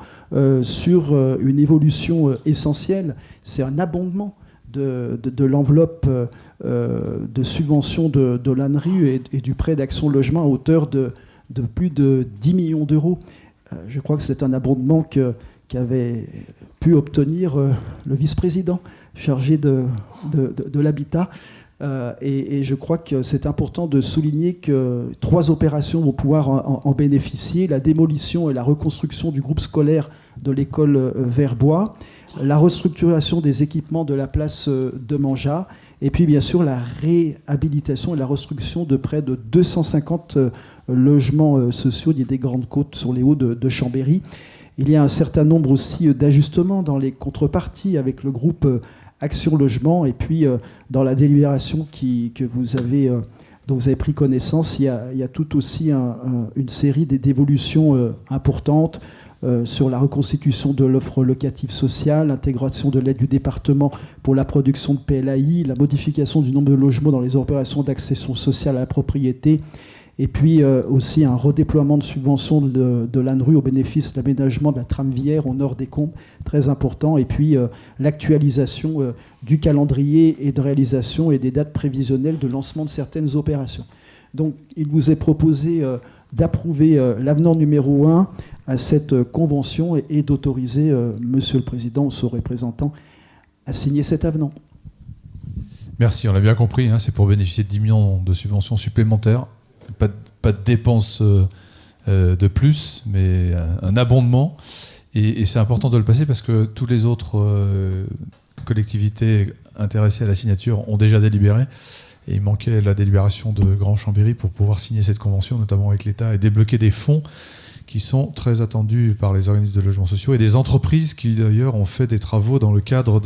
sur une évolution essentielle. C'est un abondement de l'enveloppe de subvention de l'ANRU et du prêt d'Action Logement à hauteur de plus de 10 millions d'euros. Je crois que c'est un abondement qu'avait pu obtenir le vice-président chargé de l'habitat. Et je crois que c'est important de souligner que 3 opérations vont pouvoir en bénéficier: la démolition et la reconstruction du groupe scolaire de l'école Verbois, la restructuration des équipements de la place de Manjat, et puis bien sûr la réhabilitation et la reconstruction de près de 250 logements sociaux des Grandes Côtes sur les hauts de Chambéry. Il y a un certain nombre aussi d'ajustements dans les contreparties avec le groupe Action Logement, et puis dans la délibération dont vous avez pris connaissance, il y a tout aussi une série d'évolutions importantes sur la reconstitution de l'offre locative sociale, l'intégration de l'aide du département pour la production de PLAI, la modification du nombre de logements dans les opérations d'accession sociale à la propriété, et puis aussi un redéploiement de subventions de l'ANRU au bénéfice de l'aménagement de la trame viaire au nord des Combes, très important, et puis l'actualisation du calendrier et de réalisation et des dates prévisionnelles de lancement de certaines opérations. Donc il vous est proposé d'approuver l'avenant numéro 1 à cette convention et d'autoriser Monsieur le Président, son représentant, à signer cet avenant. Merci, on l'a bien compris, hein, c'est pour bénéficier de 10 millions de subventions supplémentaires. Pas de dépenses de plus, mais un abondement. Et c'est important de le passer parce que toutes les autres collectivités intéressées à la signature ont déjà délibéré. Et il manquait la délibération de Grand Chambéry pour pouvoir signer cette convention, notamment avec l'État, et débloquer des fonds qui sont très attendus par les organismes de logements sociaux et des entreprises qui, d'ailleurs, ont fait des travaux dans le cadre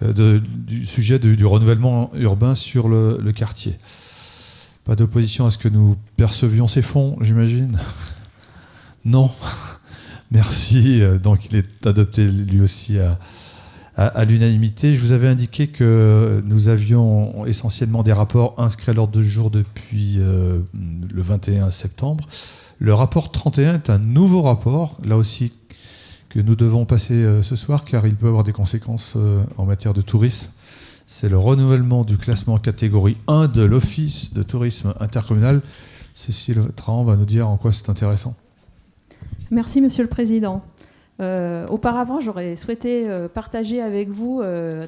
du sujet du renouvellement urbain sur le quartier. Pas d'opposition à ce que nous percevions ces fonds, j'imagine? Non. Merci. Donc il est adopté lui aussi à l'unanimité. Je vous avais indiqué que nous avions essentiellement des rapports inscrits à l'ordre du jour depuis le 21 septembre. Le rapport 31 est un nouveau rapport, là aussi, que nous devons passer ce soir, car il peut avoir des conséquences en matière de tourisme. C'est le renouvellement du classement catégorie 1 de l'Office de tourisme intercommunal. Cécile Trahan va nous dire en quoi c'est intéressant. Merci, Monsieur le Président. Auparavant, j'aurais souhaité partager avec vous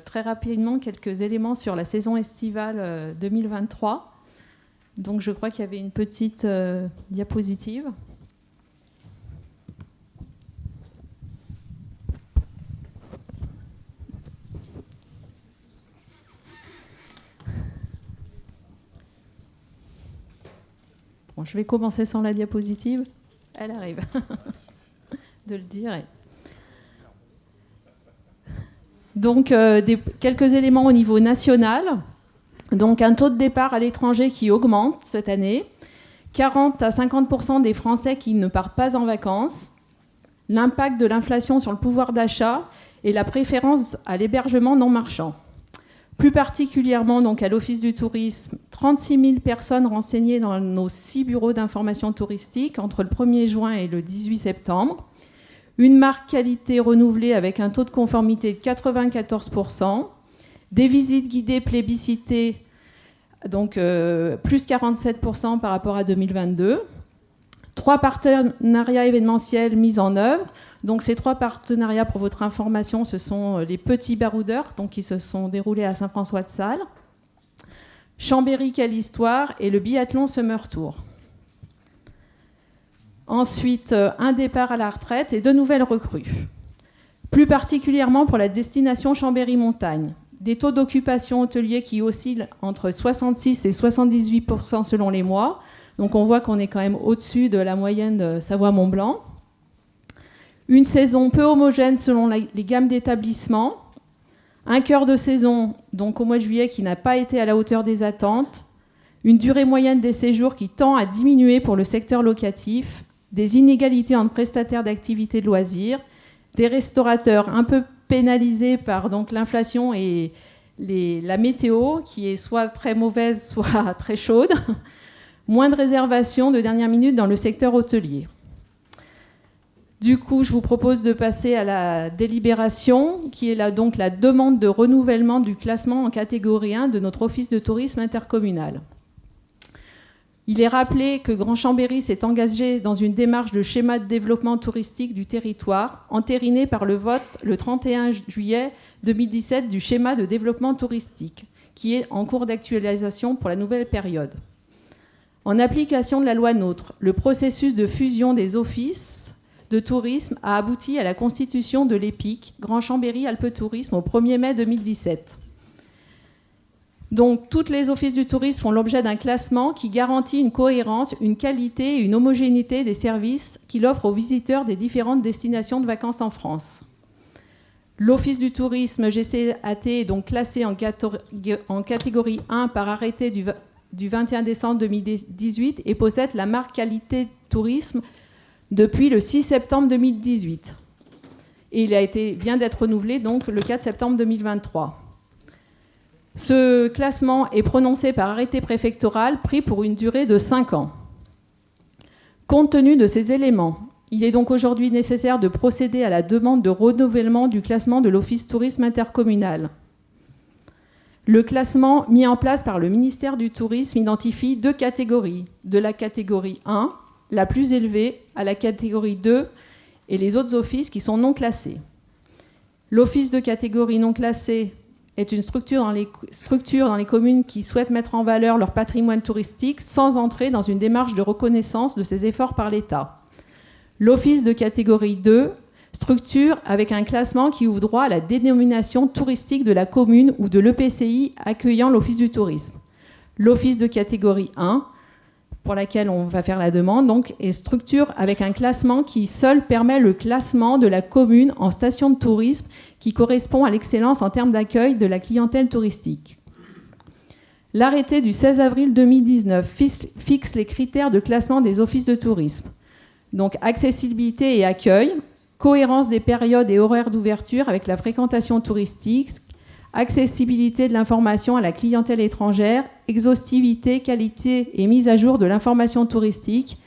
très rapidement quelques éléments sur la saison estivale 2023. Donc, je crois qu'il y avait une petite diapositive. Bon, je vais commencer sans la diapositive. Elle arrive de le dire. Donc, quelques éléments au niveau national. Donc, un taux de départ à l'étranger qui augmente cette année. 40 à 50% des Français qui ne partent pas en vacances. L'impact de l'inflation sur le pouvoir d'achat et la préférence à l'hébergement non marchand. Plus particulièrement donc, à l'Office du tourisme, 36 000 personnes renseignées dans nos 6 bureaux d'information touristique entre le 1er juin et le 18 septembre. Une marque qualité renouvelée avec un taux de conformité de 94%. Des visites guidées plébiscitées, donc plus 47% par rapport à 2022. 3 partenariats événementiels mis en œuvre. Donc ces 3 partenariats, pour votre information, ce sont les petits baroudeurs donc, qui se sont déroulés à Saint-François-de-Sales, Chambéry Quelle Histoire et le biathlon Summer Tour. Ensuite, un départ à la retraite et 2 nouvelles recrues. Plus particulièrement pour la destination Chambéry-Montagne. Des taux d'occupation hôteliers qui oscillent entre 66 et 78% selon les mois, Donc on voit qu'on est quand même au-dessus de la moyenne de Savoie-Mont-Blanc. Une saison peu homogène selon les gammes d'établissements. Un cœur de saison, donc au mois de juillet, qui n'a pas été à la hauteur des attentes. Une durée moyenne des séjours qui tend à diminuer pour le secteur locatif. Des inégalités entre prestataires d'activités de loisirs. Des restaurateurs un peu pénalisés par donc, l'inflation et la météo, qui est soit très mauvaise, soit très chaude. Moins de réservations de dernière minute dans le secteur hôtelier. Du coup, je vous propose de passer à la délibération, qui est donc la demande de renouvellement du classement en catégorie 1 de notre office de tourisme intercommunal. Il est rappelé que Grand Chambéry s'est engagé dans une démarche de schéma de développement touristique du territoire, entériné par le vote le 31 juillet 2017 du schéma de développement touristique, qui est en cours d'actualisation pour la nouvelle période. En application de la loi NOTRe, le processus de fusion des offices de tourisme a abouti à la constitution de l'EPIC, Grand Chambéry Alpes Tourisme, au 1er mai 2017. Donc, tous les offices du tourisme font l'objet d'un classement qui garantit une cohérence, une qualité et une homogénéité des services qu'il offre aux visiteurs des différentes destinations de vacances en France. L'office du tourisme GCAT est donc classé en catégorie 1 par arrêté du 21 décembre 2018 et possède la marque qualité tourisme depuis le 6 septembre 2018. Et il vient d'être renouvelé donc le 4 septembre 2023. Ce classement est prononcé par arrêté préfectoral pris pour une durée de 5 ans. Compte tenu de ces éléments, il est donc aujourd'hui nécessaire de procéder à la demande de renouvellement du classement de l'Office tourisme intercommunal. Le classement mis en place par le ministère du Tourisme identifie 2 catégories, de la catégorie 1, la plus élevée, à la catégorie 2, et les autres offices qui sont non classés. L'office de catégorie non classée est une structure dans les communes qui souhaitent mettre en valeur leur patrimoine touristique sans entrer dans une démarche de reconnaissance de ces efforts par l'État. L'office de catégorie 2, structure avec un classement qui ouvre droit à la dénomination touristique de la commune ou de l'EPCI accueillant l'office du tourisme. L'office de catégorie 1, pour laquelle on va faire la demande, donc, est structure avec un classement qui seul permet le classement de la commune en station de tourisme qui correspond à l'excellence en termes d'accueil de la clientèle touristique. L'arrêté du 16 avril 2019 fixe les critères de classement des offices de tourisme. Donc accessibilité et accueil, cohérence des périodes et horaires d'ouverture avec la fréquentation touristique, accessibilité de l'information à la clientèle étrangère, exhaustivité, qualité et mise à jour de l'information touristique,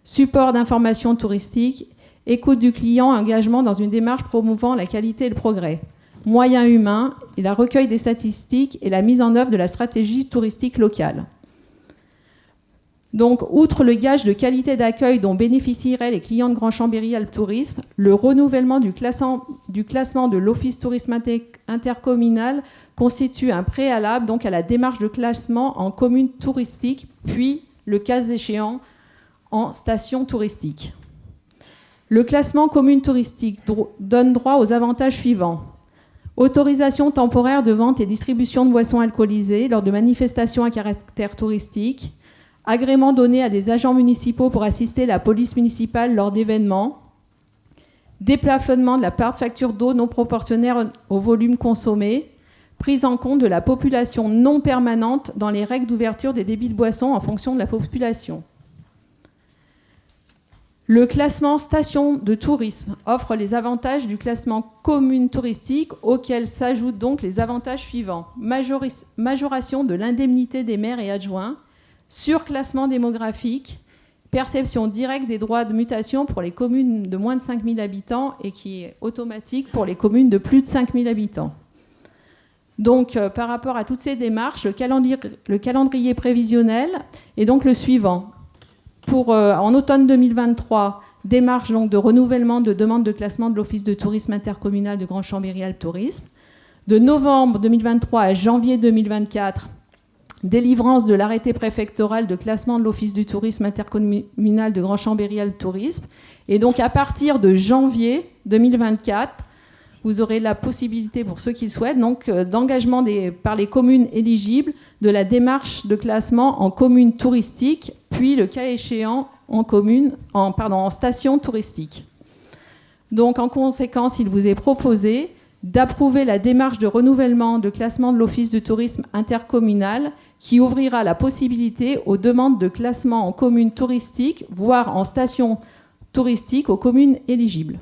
support d'information touristique, écoute du client, engagement dans une démarche promouvant la qualité et le progrès, moyens humains et la recueil des statistiques et la mise en œuvre de la stratégie touristique locale. Donc, outre le gage de qualité d'accueil dont bénéficieraient les clients de Grand Chambéry Alpes Tourisme, le renouvellement du classement de l'Office tourisme intercommunal constitue un préalable donc à la démarche de classement en commune touristique, puis, le cas échéant, en station touristique. Le classement commune touristique donne droit aux avantages suivants. Autorisation temporaire de vente et distribution de boissons alcoolisées lors de manifestations à caractère touristique, agrément donné à des agents municipaux pour assister la police municipale lors d'événements, déplafonnement de la part de facture d'eau non proportionnelle au volume consommé, prise en compte de la population non permanente dans les règles d'ouverture des débits de boissons en fonction de la population. Le classement station de tourisme offre les avantages du classement commune touristique auxquels s'ajoutent donc les avantages suivants. Majoration de l'indemnité des maires et adjoints, surclassement démographique, perception directe des droits de mutation pour les communes de moins de 5 000 habitants et qui est automatique pour les communes de plus de 5 000 habitants. Donc, par rapport à toutes ces démarches, le calendrier prévisionnel est donc le suivant. En automne 2023, démarche donc de renouvellement de demande de classement de l'Office de tourisme intercommunal de Grand Chambéry Alpes Tourisme. De novembre 2023 à janvier 2024, délivrance de l'arrêté préfectoral de classement de l'Office du tourisme intercommunal de Grand Chambéry Alpes Tourisme. Et donc, à partir de janvier 2024, vous aurez la possibilité, pour ceux qui le souhaitent, donc, d'engagement par les communes éligibles de la démarche de classement en commune touristique, puis le cas échéant en station touristique. Donc, en conséquence, il vous est proposé d'approuver la démarche de renouvellement de classement de l'Office du tourisme intercommunal qui ouvrira la possibilité aux demandes de classement en commune touristique, voire en station touristique aux communes éligibles.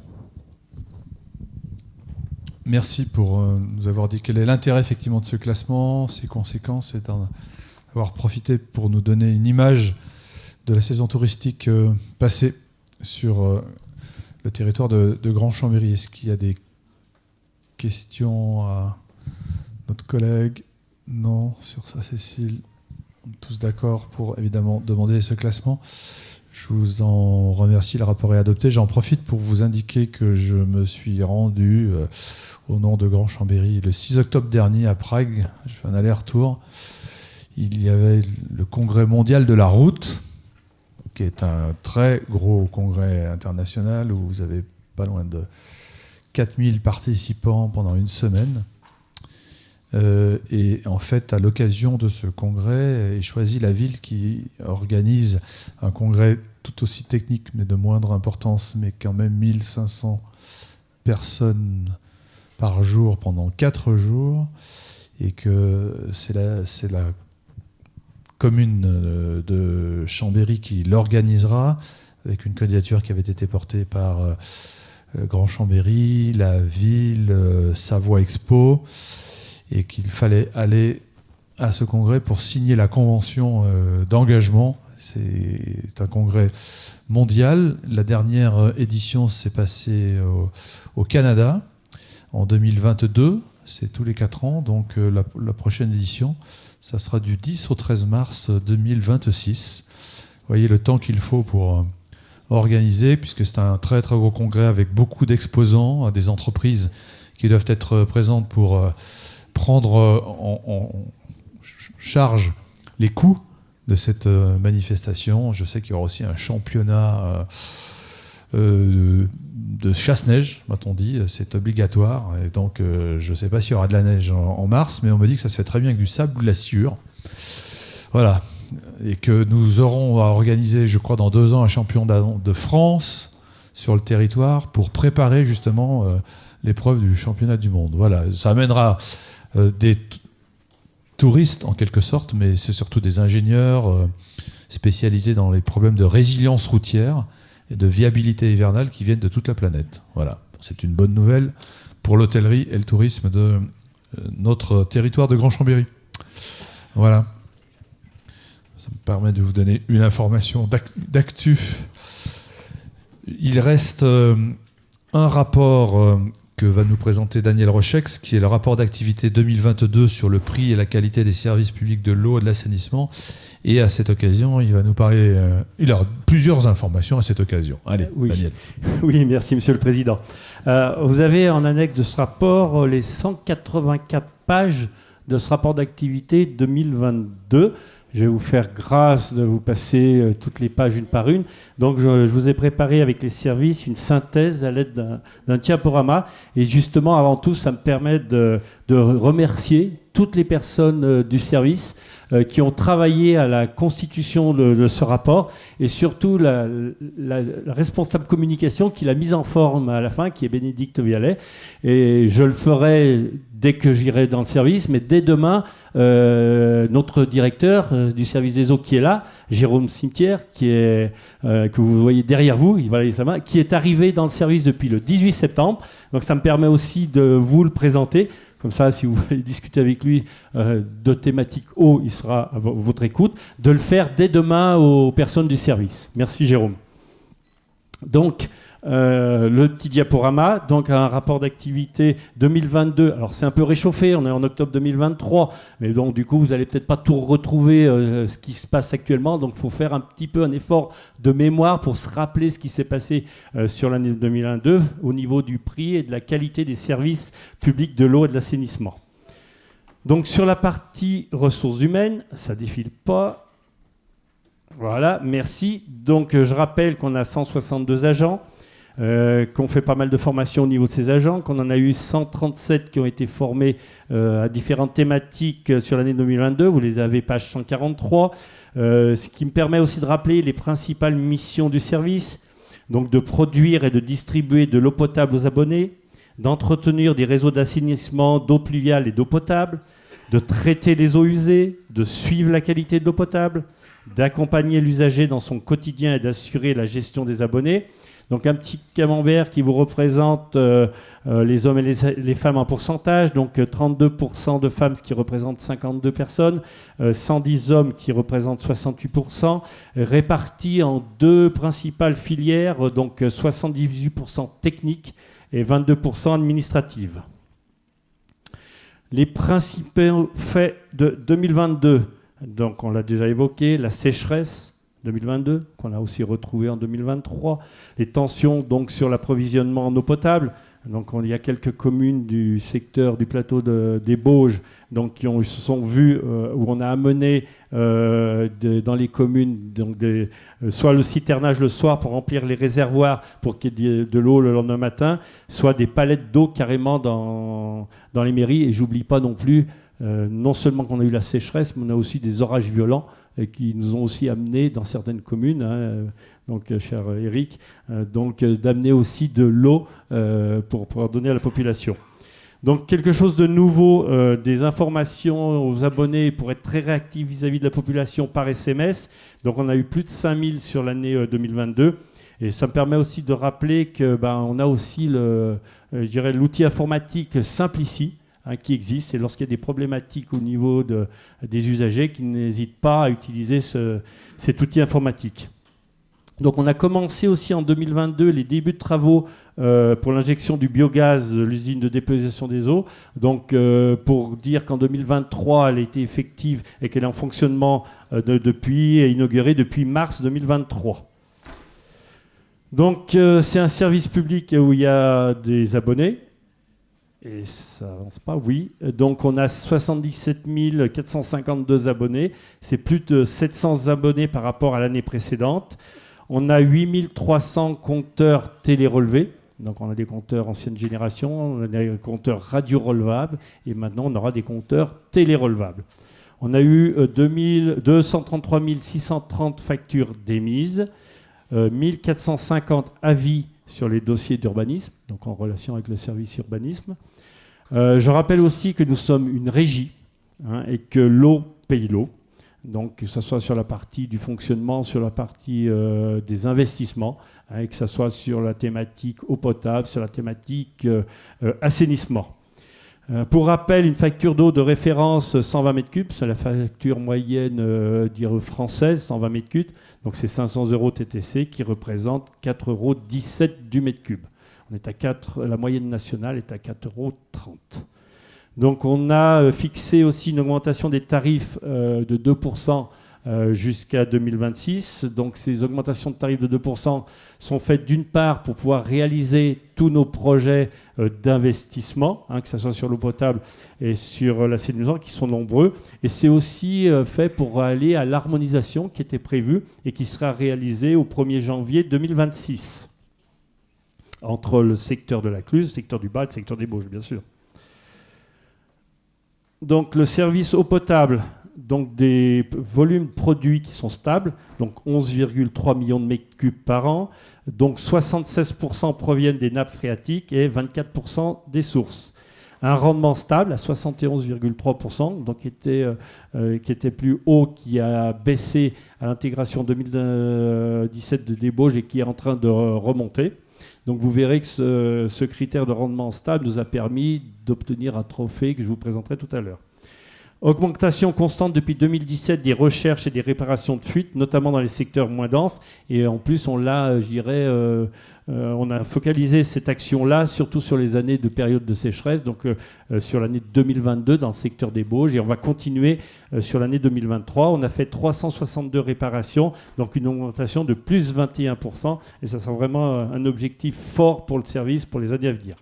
Merci pour nous avoir dit quel est l'intérêt effectivement de ce classement, ses conséquences, et d'avoir profité pour nous donner une image de la saison touristique passée sur le territoire de Grand Chambéry. Est-ce qu'il y a des questions à notre collègue? Non, sur ça, Cécile. On est tous d'accord pour évidemment demander ce classement. Je vous en remercie, le rapport est adopté. J'en profite pour vous indiquer que je me suis rendu au nom de Grand Chambéry le 6 octobre dernier à Prague. J'ai fait un aller-retour. Il y avait le congrès mondial de la route, qui est un très gros congrès international où vous avez pas loin de 4000 participants pendant une semaine. Et en fait, à l'occasion de ce congrès, est choisie la ville qui organise un congrès tout aussi technique, mais de moindre importance, mais quand même 1500 personnes par jour pendant 4 jours, et que c'est la commune de Chambéry qui l'organisera, avec une candidature qui avait été portée par Grand Chambéry, la ville, Savoie Expo, et qu'il fallait aller à ce congrès pour signer la convention d'engagement. C'est un congrès mondial. La dernière édition s'est passée au Canada en 2022. C'est tous les 4 ans. Donc la prochaine édition, ça sera du 10 au 13 mars 2026. Vous voyez le temps qu'il faut pour organiser, puisque c'est un très très gros congrès avec beaucoup d'exposants, des entreprises qui doivent être présentes pour prendre en charge les coûts de cette manifestation. Je sais qu'il y aura aussi un championnat de chasse-neige, m'a-t-on dit, c'est obligatoire. Et donc, je ne sais pas s'il y aura de la neige en mars, mais on me dit que ça se fait très bien avec du sable ou de la sciure. Voilà. Et que nous aurons à organiser, je crois, dans 2 ans, un championnat de France sur le territoire pour préparer justement l'épreuve du championnat du monde. Voilà. Ça amènera des touristes en quelque sorte, mais c'est surtout des ingénieurs spécialisés dans les problèmes de résilience routière et de viabilité hivernale qui viennent de toute la planète. Voilà, c'est une bonne nouvelle pour l'hôtellerie et le tourisme de notre territoire de Grand Chambéry. Voilà, ça me permet de vous donner une information d'actu. Il reste un rapport que va nous présenter Daniel Rochex, qui est le rapport d'activité 2022 sur le prix et la qualité des services publics de l'eau et de l'assainissement. Et à cette occasion, il va nous parler... il a plusieurs informations à cette occasion. Allez, oui. Daniel. Oui, merci Monsieur le Président. Vous avez en annexe de ce rapport les 184 pages de ce rapport d'activité 2022. Je vais vous faire grâce de vous passer toutes les pages une par une. Donc, je vous ai préparé avec les services une synthèse à l'aide d'un diaporama. Et justement, avant tout, ça me permet de remercier toutes les personnes du service qui ont travaillé à la constitution de ce rapport, et surtout la responsable communication qui l'a mise en forme à la fin, qui est Bénédicte Vialet. Et je le ferai dès que j'irai dans le service, mais dès demain, notre directeur du service des eaux qui est là, Jérôme Cimetière, que vous voyez derrière vous, il va aller sa main, qui est arrivé dans le service depuis le 18 septembre. Donc ça me permet aussi de vous le présenter. Comme ça, si vous voulez discuter avec lui de thématiques eau, il sera à votre écoute. De le faire dès demain aux personnes du service. Merci Jérôme. Donc, le petit diaporama, donc un rapport d'activité 2022. Alors c'est un peu réchauffé, on est en octobre 2023, mais donc du coup vous n'allez peut-être pas tout retrouver ce qui se passe actuellement, donc il faut faire un petit peu un effort de mémoire pour se rappeler ce qui s'est passé sur l'année 2022 au niveau du prix et de la qualité des services publics de l'eau et de l'assainissement. Donc sur la partie ressources humaines, ça défile pas. Voilà, merci. Donc je rappelle qu'on a 162 agents. qu'on fait pas mal de formations au niveau de ces agents, qu'on en a eu 137 qui ont été formés à différentes thématiques sur l'année 2022. Vous les avez page 143. Ce qui me permet aussi de rappeler les principales missions du service, donc de produire et de distribuer de l'eau potable aux abonnés, d'entretenir des réseaux d'assainissement d'eau pluviale et d'eau potable, de traiter les eaux usées, de suivre la qualité de l'eau potable, d'accompagner l'usager dans son quotidien et d'assurer la gestion des abonnés. Donc un petit camembert qui vous représente les hommes et les femmes en pourcentage, donc 32% de femmes, ce qui représente 52 personnes, 110 hommes qui représentent 68%, répartis en deux principales filières, donc 78% techniques et 22% administratives. Les principaux faits de 2022, donc on l'a déjà évoqué, la sécheresse 2022, qu'on a aussi retrouvé en 2023, les tensions donc sur l'approvisionnement en eau potable. Donc il y a quelques communes du secteur du plateau des Bauges donc, qui se sont vues, où on a amené dans les communes donc soit le citernage le soir pour remplir les réservoirs pour qu'il y ait de l'eau le lendemain matin, soit des palettes d'eau carrément dans les mairies. Et j'oublie pas non plus, non seulement qu'on a eu la sécheresse, mais on a aussi des orages violents qui nous ont aussi amené dans certaines communes, donc cher Eric, d'amener aussi de l'eau pour pouvoir donner à la population. Donc quelque chose de nouveau, des informations aux abonnés pour être très réactifs vis-à-vis de la population par SMS. Donc on a eu plus de 5000 sur l'année 2022. Et ça me permet aussi de rappeler qu'on a aussi l'outil informatique Simplici, qui existe, et lorsqu'il y a des problématiques au niveau des usagers, qui n'hésitent pas à utiliser cet outil informatique. Donc on a commencé aussi en 2022 les débuts de travaux pour l'injection du biogaz de l'usine de dépollution des eaux. Donc pour dire qu'en 2023 elle a été effective et qu'elle est en fonctionnement inaugurée depuis mars 2023. Donc c'est un service public où il y a des abonnés. Et ça avance pas, oui. Donc on a 77 452 abonnés. C'est plus de 700 abonnés par rapport à l'année précédente. On a 8300 compteurs télérelevés. Donc on a des compteurs ancienne génération, on a des compteurs radio-relevables. Et maintenant on aura des compteurs télérelevables. On a eu 233 630 factures d'émises, 1450 avis sur les dossiers d'urbanisme, donc en relation avec le service urbanisme. Je rappelle aussi que nous sommes une régie et que l'eau paye l'eau, donc que ce soit sur la partie du fonctionnement, sur la partie des investissements, et que ce soit sur la thématique eau potable, sur la thématique assainissement. Pour rappel, une facture d'eau de référence 120 m3, c'est la facture moyenne française, 120 m3, donc c'est 500 € TTC qui représente 4,17 € du mètre cube. On est à 4, la moyenne nationale est à 4,30 €. Donc on a fixé aussi une augmentation des tarifs de 2% jusqu'à 2026. Donc ces augmentations de tarifs de 2% sont faites d'une part pour pouvoir réaliser tous nos projets d'investissement, que ce soit sur l'eau potable et sur l'assainissement, qui sont nombreux. Et c'est aussi fait pour aller à l'harmonisation qui était prévue et qui sera réalisée au 1er janvier 2026 entre le secteur de la Cluse, le secteur du Bas, le secteur des Bauges, bien sûr. Donc le service eau potable, donc des volumes produits qui sont stables, donc 11,3 millions de mètres cubes par an, donc 76% proviennent des nappes phréatiques et 24% des sources. Un rendement stable à 71,3%, donc qui était plus haut, qui a baissé à l'intégration 2017 de débauche et qui est en train de remonter. Donc vous verrez que ce critère de rendement stable nous a permis d'obtenir un trophée que je vous présenterai tout à l'heure. Augmentation constante depuis 2017 des recherches et des réparations de fuites, notamment dans les secteurs moins denses. Et en plus, on l'a, je dirais, on a focalisé cette action-là surtout sur les années de période de sécheresse, donc sur l'année 2022 dans le secteur des Bauges. Et on va continuer sur l'année 2023. On a fait 362 réparations, donc une augmentation de plus 21%. Et ça sera vraiment un objectif fort pour le service pour les années à venir.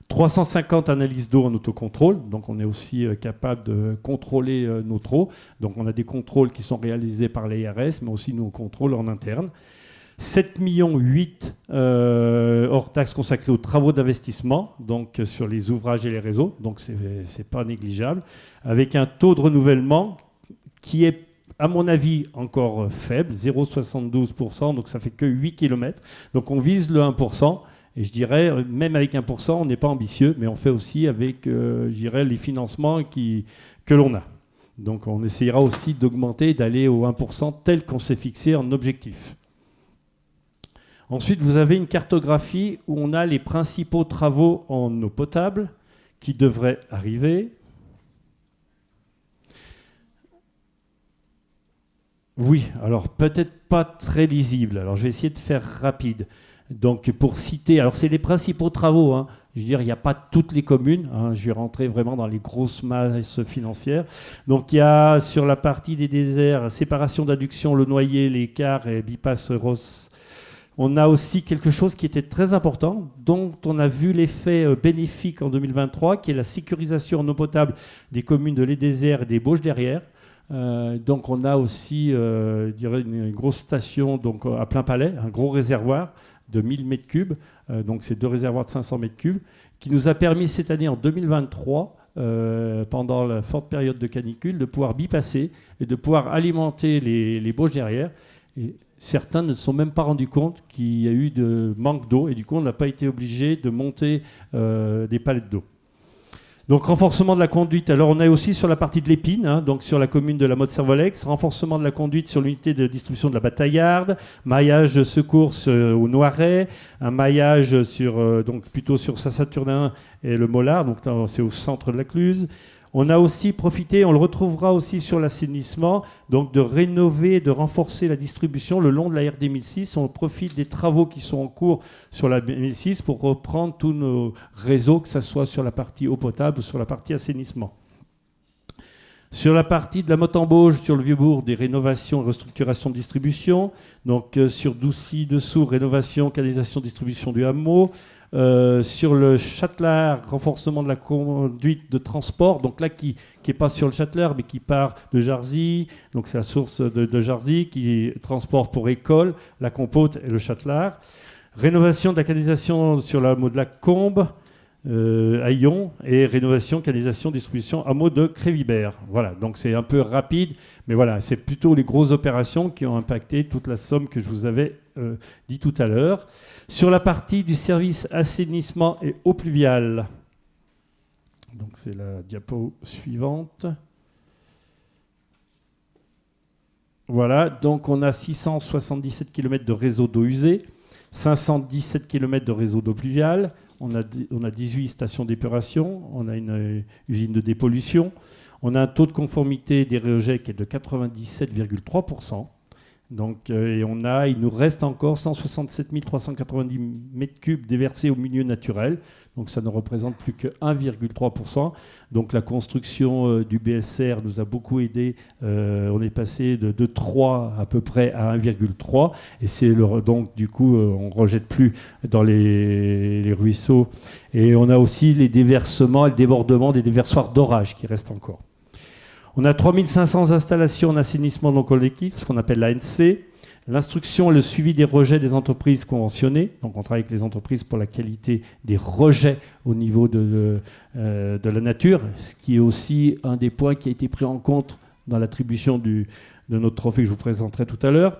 350 analyses d'eau en autocontrôle, donc on est aussi capable de contrôler notre eau. Donc on a des contrôles qui sont réalisés par l'ARS, mais aussi nos contrôles en interne. 7,8 millions hors taxes consacrés aux travaux d'investissement, donc sur les ouvrages et les réseaux, donc c'est pas négligeable, avec un taux de renouvellement qui est, à mon avis, encore faible, 0,72%, donc ça fait que 8 km. Donc on vise le 1%, et je dirais, même avec 1%, on n'est pas ambitieux, mais on fait aussi avec, je dirais, les financements que l'on a. Donc on essayera aussi d'augmenter, d'aller au 1% tel qu'on s'est fixé en objectif. Ensuite, vous avez une cartographie où on a les principaux travaux en eau potable qui devraient arriver. Oui, alors peut-être pas très lisible. Alors je vais essayer de faire rapide. Donc pour citer, alors c'est les principaux travaux, hein. Je veux dire, il n'y a pas toutes les communes, hein. Je vais rentrer vraiment dans les grosses masses financières. Donc il y a sur la partie des déserts, séparation d'adduction, le Noyer, l'écart et bypass Ross. On a aussi quelque chose qui était très important, dont on a vu l'effet bénéfique en 2023, qui est la sécurisation en eau potable des communes de Les Déserts et des Bauges derrière. Donc on a aussi je dirais une grosse station donc, à plein palais, un gros réservoir de 1000 m3, donc c'est 2 réservoirs de 500 m3, qui nous a permis cette année en 2023, pendant la forte période de canicule, de pouvoir bypasser et de pouvoir alimenter les Bauges derrière. Et certains ne se sont même pas rendus compte qu'il y a eu de manque d'eau et du coup on n'a pas été obligé de monter des palettes d'eau. Donc renforcement de la conduite, alors on est aussi sur la partie de l'Épine, hein, donc sur la commune de la Motte-Servolex, renforcement de la conduite sur l'unité de distribution de la Bataillarde, maillage de secours au Noiret, un maillage donc plutôt sur Saint-Saturnin et le Mollard, donc c'est au centre de la Cluse. On a aussi profité, on le retrouvera aussi sur l'assainissement, donc de rénover, de renforcer la distribution le long de la RD 1006. On profite des travaux qui sont en cours sur la 1006 pour reprendre tous nos réseaux, que ce soit sur la partie eau potable ou sur la partie assainissement. Sur la partie de la Motte-en-Bauge, sur le Vieux-Bourg, des rénovations et restructurations de distribution. Donc sur Doucy-Dessous, rénovation, canalisation, distribution du hameau. Sur le Châtelard, renforcement de la conduite de transport, donc là qui n'est pas sur le Châtelard mais qui part de Jarzy, donc c'est la source de Jarzy qui transporte pour école, la Compote et le Châtelard. Rénovation de la canalisation sur le hameau de la Combe, à Yon, et rénovation, canalisation, distribution hameau de Crévibert. Voilà, donc c'est un peu rapide, mais voilà, c'est plutôt les grosses opérations qui ont impacté toute la somme que je vous avais dit tout à l'heure. Sur la partie du service assainissement et eau pluviale, donc c'est la diapo suivante. Voilà, donc on a 677 km de réseau d'eau usée, 517 km de réseau d'eau pluviale, on a 18 stations d'épuration, on a une usine de dépollution, on a un taux de conformité des rejets qui est de 97,3%. Donc, et il nous reste encore 167 390 m3 déversés au milieu naturel. Donc ça ne représente plus que 1,3%. Donc la construction du BSR nous a beaucoup aidé. On est passé de 3 à peu près à 1,3. Et c'est donc du coup, on ne rejette plus dans les ruisseaux. Et on a aussi les déversements et le débordement des déversoirs d'orage qui restent encore. On a 3500 installations en assainissement non collectif, ce qu'on appelle l'ANC. L'instruction et le suivi des rejets des entreprises conventionnées. Donc on travaille avec les entreprises pour la qualité des rejets au niveau de la nature, ce qui est aussi un des points qui a été pris en compte dans l'attribution de notre trophée que je vous présenterai tout à l'heure.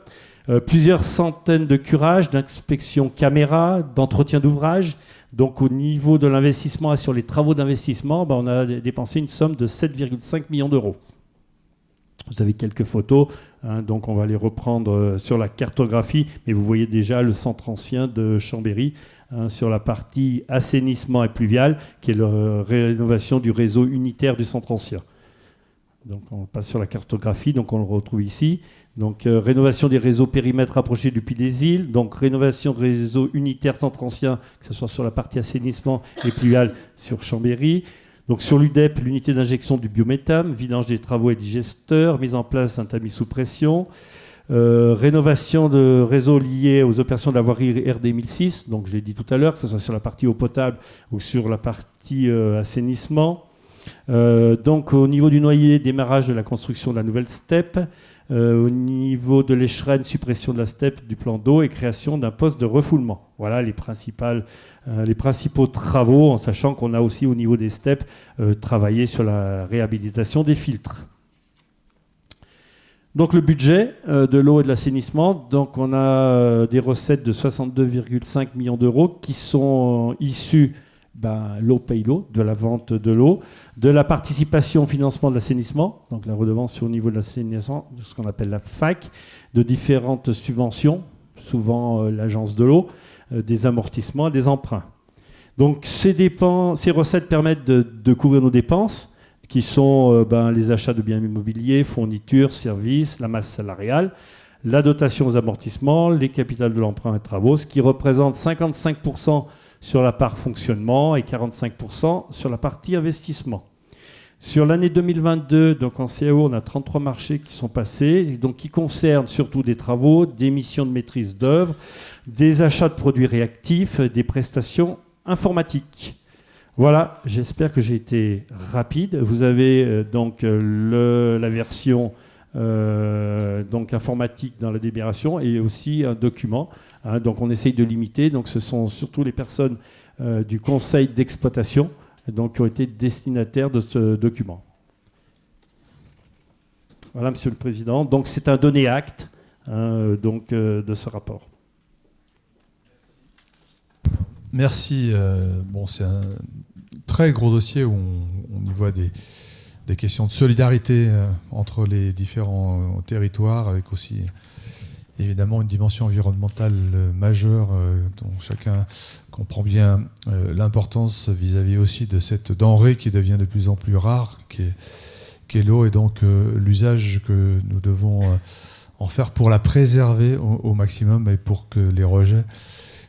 Plusieurs centaines de curages, d'inspections caméras, d'entretien d'ouvrages. Donc au niveau de l'investissement et sur les travaux d'investissement, on a dépensé une somme de 7,5 millions d'euros. Vous avez quelques photos, hein, donc on va les reprendre sur la cartographie, mais vous voyez déjà le centre ancien de Chambéry, hein, sur la partie assainissement et pluvial, qui est la rénovation du réseau unitaire du centre ancien. Donc on passe sur la cartographie, donc on le retrouve ici. Donc rénovation des réseaux périmètres rapprochés du Puy des Îles, donc rénovation réseau unitaire centre ancien, que ce soit sur la partie assainissement et pluvial sur Chambéry. Donc sur l'UDEP, l'unité d'injection du biométhane, vidange des travaux et digesteurs, mise en place d'un tamis sous pression, rénovation de réseaux liés aux opérations de la voirie RD 1006, donc je l'ai dit tout à l'heure, que ce soit sur la partie eau potable ou sur la partie assainissement. Donc au niveau du noyer, démarrage de la construction de la nouvelle STEP. Au niveau de l'écheren, suppression de la STEP du plan d'eau et création d'un poste de refoulement. Voilà les principaux travaux, en sachant qu'on a aussi au niveau des STEP travaillé sur la réhabilitation des filtres. Donc le budget de l'eau et de l'assainissement, donc on a des recettes de 62,5 millions d'euros qui sont issues l'eau paye l'eau, de la vente de l'eau, de la participation au financement de l'assainissement, donc la redevance au niveau de l'assainissement, ce qu'on appelle la FAC, de différentes subventions, souvent l'agence de l'eau, des amortissements, des emprunts. Donc ces recettes permettent de couvrir nos dépenses, qui sont les achats de biens immobiliers, fournitures, services, la masse salariale, la dotation aux amortissements, les capitales de l'emprunt et travaux, ce qui représente 55% sur la part fonctionnement et 45% sur la partie investissement. Sur l'année 2022, donc en CAO, on a 33 marchés qui sont passés, donc qui concernent surtout des travaux, des missions de maîtrise d'œuvre, des achats de produits réactifs, des prestations informatiques. Voilà, j'espère que j'ai été rapide. Vous avez la version informatique dans la délibération et aussi un document. Donc on essaye de limiter. Donc ce sont surtout les personnes du conseil d'exploitation qui ont été destinataires de ce document. Voilà, Monsieur le Président. Donc c'est un donné acte de ce rapport. Merci. C'est un très gros dossier où on y voit des questions de solidarité entre les différents territoires, avec aussi évidemment une dimension environnementale majeure dont chacun comprend bien l'importance vis-à-vis aussi de cette denrée qui devient de plus en plus rare, qui est l'eau, et donc l'usage que nous devons en faire pour la préserver au maximum et pour que les rejets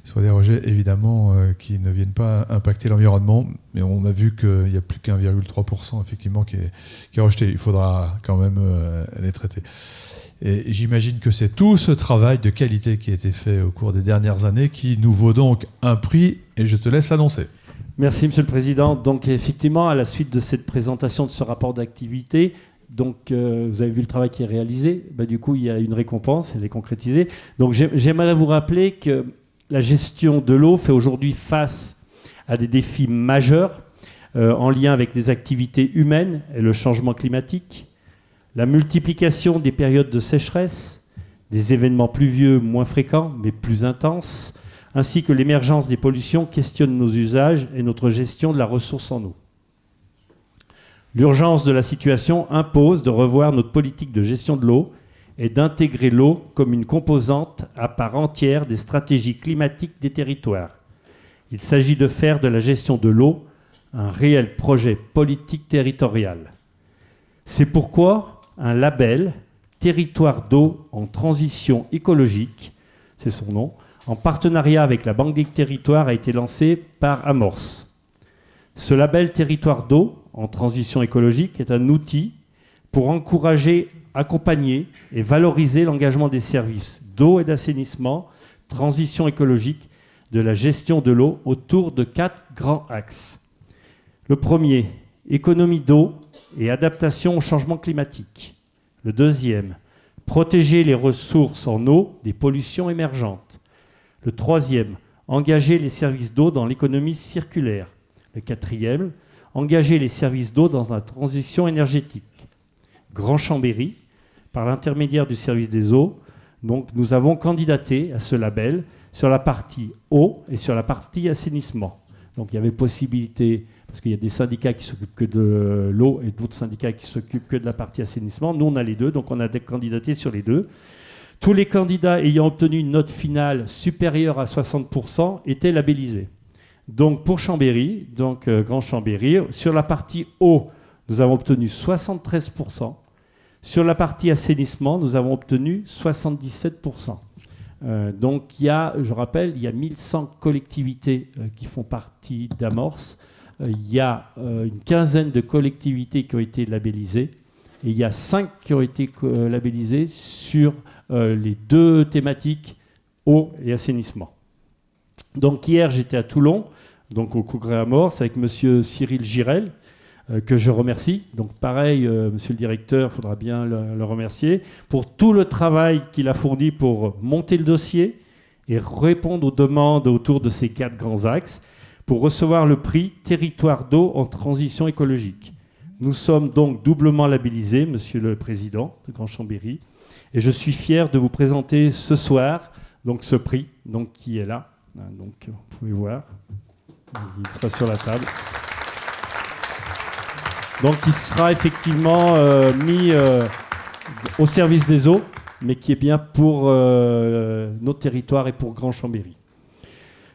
soient des rejets évidemment qui ne viennent pas impacter l'environnement. Mais on a vu qu'il n'y a plus qu'1,3% effectivement qui est rejeté. Il faudra quand même les traiter. Et j'imagine que c'est tout ce travail de qualité qui a été fait au cours des dernières années qui nous vaut donc un prix, et je te laisse l'annoncer. Merci, Monsieur le Président. Donc effectivement, à la suite de cette présentation de ce rapport d'activité, vous avez vu le travail qui est réalisé. Du coup, il y a une récompense, elle est concrétisée. Donc j'aimerais vous rappeler que la gestion de l'eau fait aujourd'hui face à des défis majeurs en lien avec les activités humaines et le changement climatique, la multiplication des périodes de sécheresse, des événements pluvieux moins fréquents mais plus intenses, ainsi que l'émergence des pollutions questionnent nos usages et notre gestion de la ressource en eau. L'urgence de la situation impose de revoir notre politique de gestion de l'eau et d'intégrer l'eau comme une composante à part entière des stratégies climatiques des territoires. Il s'agit de faire de la gestion de l'eau un réel projet politique territorial. C'est pourquoi un label « Territoire d'eau en transition écologique », c'est son nom, en partenariat avec la Banque des territoires a été lancé par Amorce. Ce label « Territoire d'eau en transition écologique » est un outil pour encourager, accompagner et valoriser l'engagement des services d'eau et d'assainissement, transition écologique, de la gestion de l'eau autour de 4 grands axes. Le premier, économie d'eau et adaptation au changement climatique. Le deuxième, protéger les ressources en eau des pollutions émergentes. Le troisième, engager les services d'eau dans l'économie circulaire. Le quatrième, engager les services d'eau dans la transition énergétique. Grand Chambéry, par l'intermédiaire du service des eaux, donc nous avons candidaté à ce label sur la partie eau et sur la partie assainissement. Donc il y avait possibilité, parce qu'il y a des syndicats qui s'occupent que de l'eau et d'autres syndicats qui s'occupent que de la partie assainissement. Nous, on a les deux, donc on a candidaté sur les deux. Tous les candidats ayant obtenu une note finale supérieure à 60% étaient labellisés. Donc pour Chambéry, Grand Chambéry, sur la partie eau, nous avons obtenu 73%. Sur la partie assainissement, nous avons obtenu 77%. Donc il y a, je rappelle, il y a 1100 collectivités qui font partie d'Amorce. Il y a une quinzaine de collectivités qui ont été labellisées. Et il y a 5 qui ont été labellisées sur les 2 thématiques eau et assainissement. Donc hier, j'étais à Toulon, donc au congrès Amorce, avec M. Cyril Girel, que je remercie. Donc pareil, monsieur le directeur, il faudra bien le remercier pour tout le travail qu'il a fourni pour monter le dossier et répondre aux demandes autour de ces 4 grands axes pour recevoir le prix Territoire d'eau en transition écologique. Nous sommes donc doublement labellisés, monsieur le président de Grand Chambéry, et je suis fier de vous présenter ce soir donc, ce prix donc, qui est là. Donc, vous pouvez voir, il sera sur la table. Donc, il sera effectivement mis au service des eaux, mais qui est bien pour notre territoire et pour Grand Chambéry.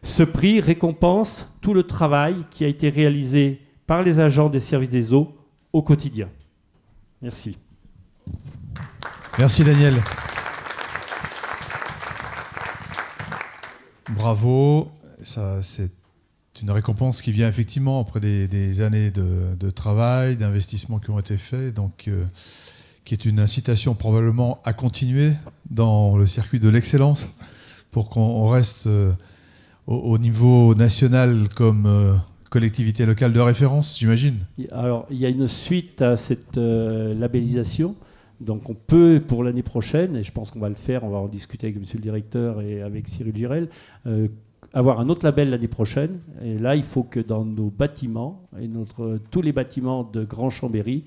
Ce prix récompense tout le travail qui a été réalisé par les agents des services des eaux au quotidien. Merci. Merci Daniel. Bravo. Ça, c'est une récompense qui vient effectivement après des années de travail, d'investissement qui ont été faits, donc qui est une incitation probablement à continuer dans le circuit de l'excellence pour qu'on reste au niveau national comme collectivité locale de référence, j'imagine. Alors, il y a une suite à cette labellisation. Donc, on peut, pour l'année prochaine, et je pense qu'on va le faire, on va en discuter avec monsieur le directeur et avec Cyril Girel, avoir un autre label l'année prochaine. Et là, il faut que dans nos bâtiments, et tous les bâtiments de Grand Chambéry,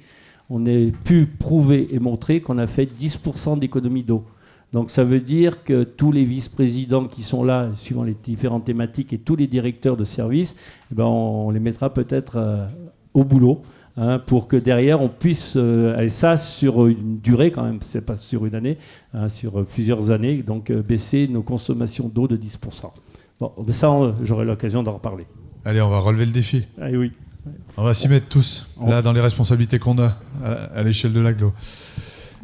on ait pu prouver et montrer qu'on a fait 10% d'économie d'eau. Donc ça veut dire que tous les vice-présidents qui sont là, suivant les différentes thématiques, et tous les directeurs de service, eh ben on les mettra peut-être au boulot, hein, pour que derrière on puisse, et ça sur une durée quand même, c'est pas sur une année, hein, sur plusieurs années, donc baisser nos consommations d'eau de 10%. Bon, ça j'aurai l'occasion d'en reparler. Allez, on va relever le défi. Ah oui. On va s'y mettre tous, là, dans les responsabilités qu'on a à l'échelle de l'AGLO.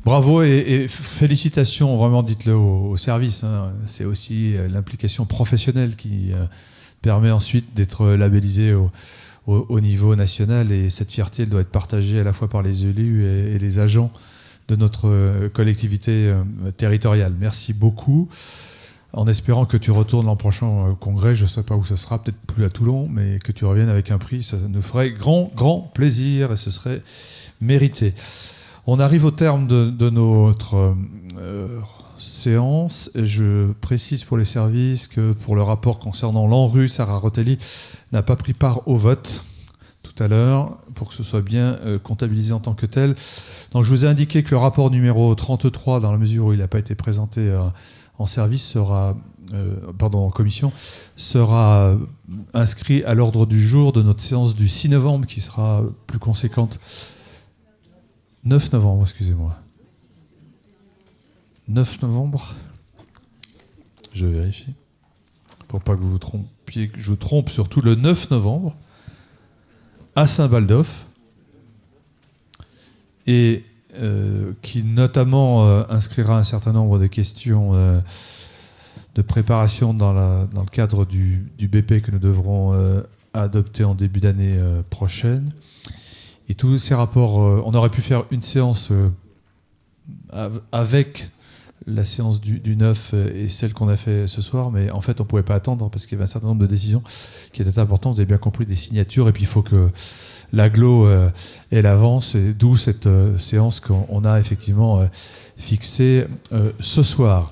Bravo et félicitations, vraiment, dites-le au service. Hein. C'est aussi l'implication professionnelle qui permet ensuite d'être labellisé au niveau national. Et cette fierté, elle doit être partagée à la fois par les élus et les agents de notre collectivité territoriale. Merci beaucoup. En espérant que tu retournes l'an prochain au congrès, je ne sais pas où ce sera, peut-être plus à Toulon, mais que tu reviennes avec un prix, ça nous ferait grand plaisir et ce serait mérité. On arrive au terme de notre séance. Et je précise pour les services que pour le rapport concernant l'ANRU, Sarah Rotelli n'a pas pris part au vote tout à l'heure pour que ce soit bien comptabilisé en tant que tel. Donc je vous ai indiqué que le rapport numéro 33, dans la mesure où il n'a pas été présenté en service, en commission, sera inscrit à l'ordre du jour de notre séance du 6 novembre qui sera plus conséquente. 9 novembre, excusez-moi. 9 novembre. Je vérifie. Pour pas que vous vous trompiez, que je vous trompe, surtout le 9 novembre, à Saint-Baldoff. Et qui notamment inscrira un certain nombre de questions de préparation dans le cadre du BP que nous devrons adopter en début d'année prochaine. Et tous ces rapports, on aurait pu faire une séance avec la séance du 9 et celle qu'on a fait ce soir, mais en fait on ne pouvait pas attendre parce qu'il y avait un certain nombre de décisions qui étaient importantes, vous avez bien compris, des signatures, et puis il faut que l'AGLO ait l'avance, et d'où cette séance qu'on a effectivement fixée ce soir.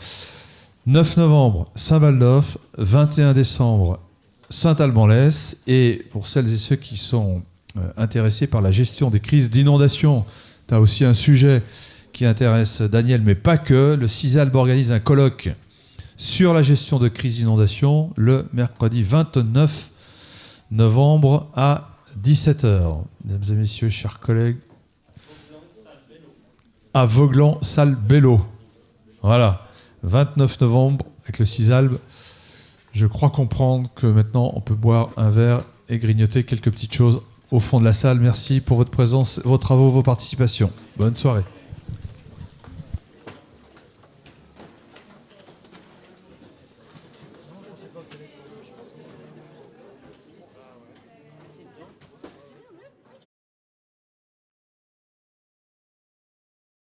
9 novembre, Saint-Baldoff, 21 décembre, Saint-Alban-Lès, et pour celles et ceux qui sont intéressés par la gestion des crises d'inondation, tu as aussi un sujet qui intéresse Daniel, mais pas que. Le CISALB organise un colloque sur la gestion de crises d'inondation le mercredi 29 novembre à 17h. Mesdames et messieurs, chers collègues, à Voglan, salle Bello. Voilà, 29 novembre avec le CISALB. Je crois comprendre que maintenant on peut boire un verre et grignoter quelques petites choses au fond de la salle. Merci pour votre présence, vos travaux, vos participations. Bonne soirée.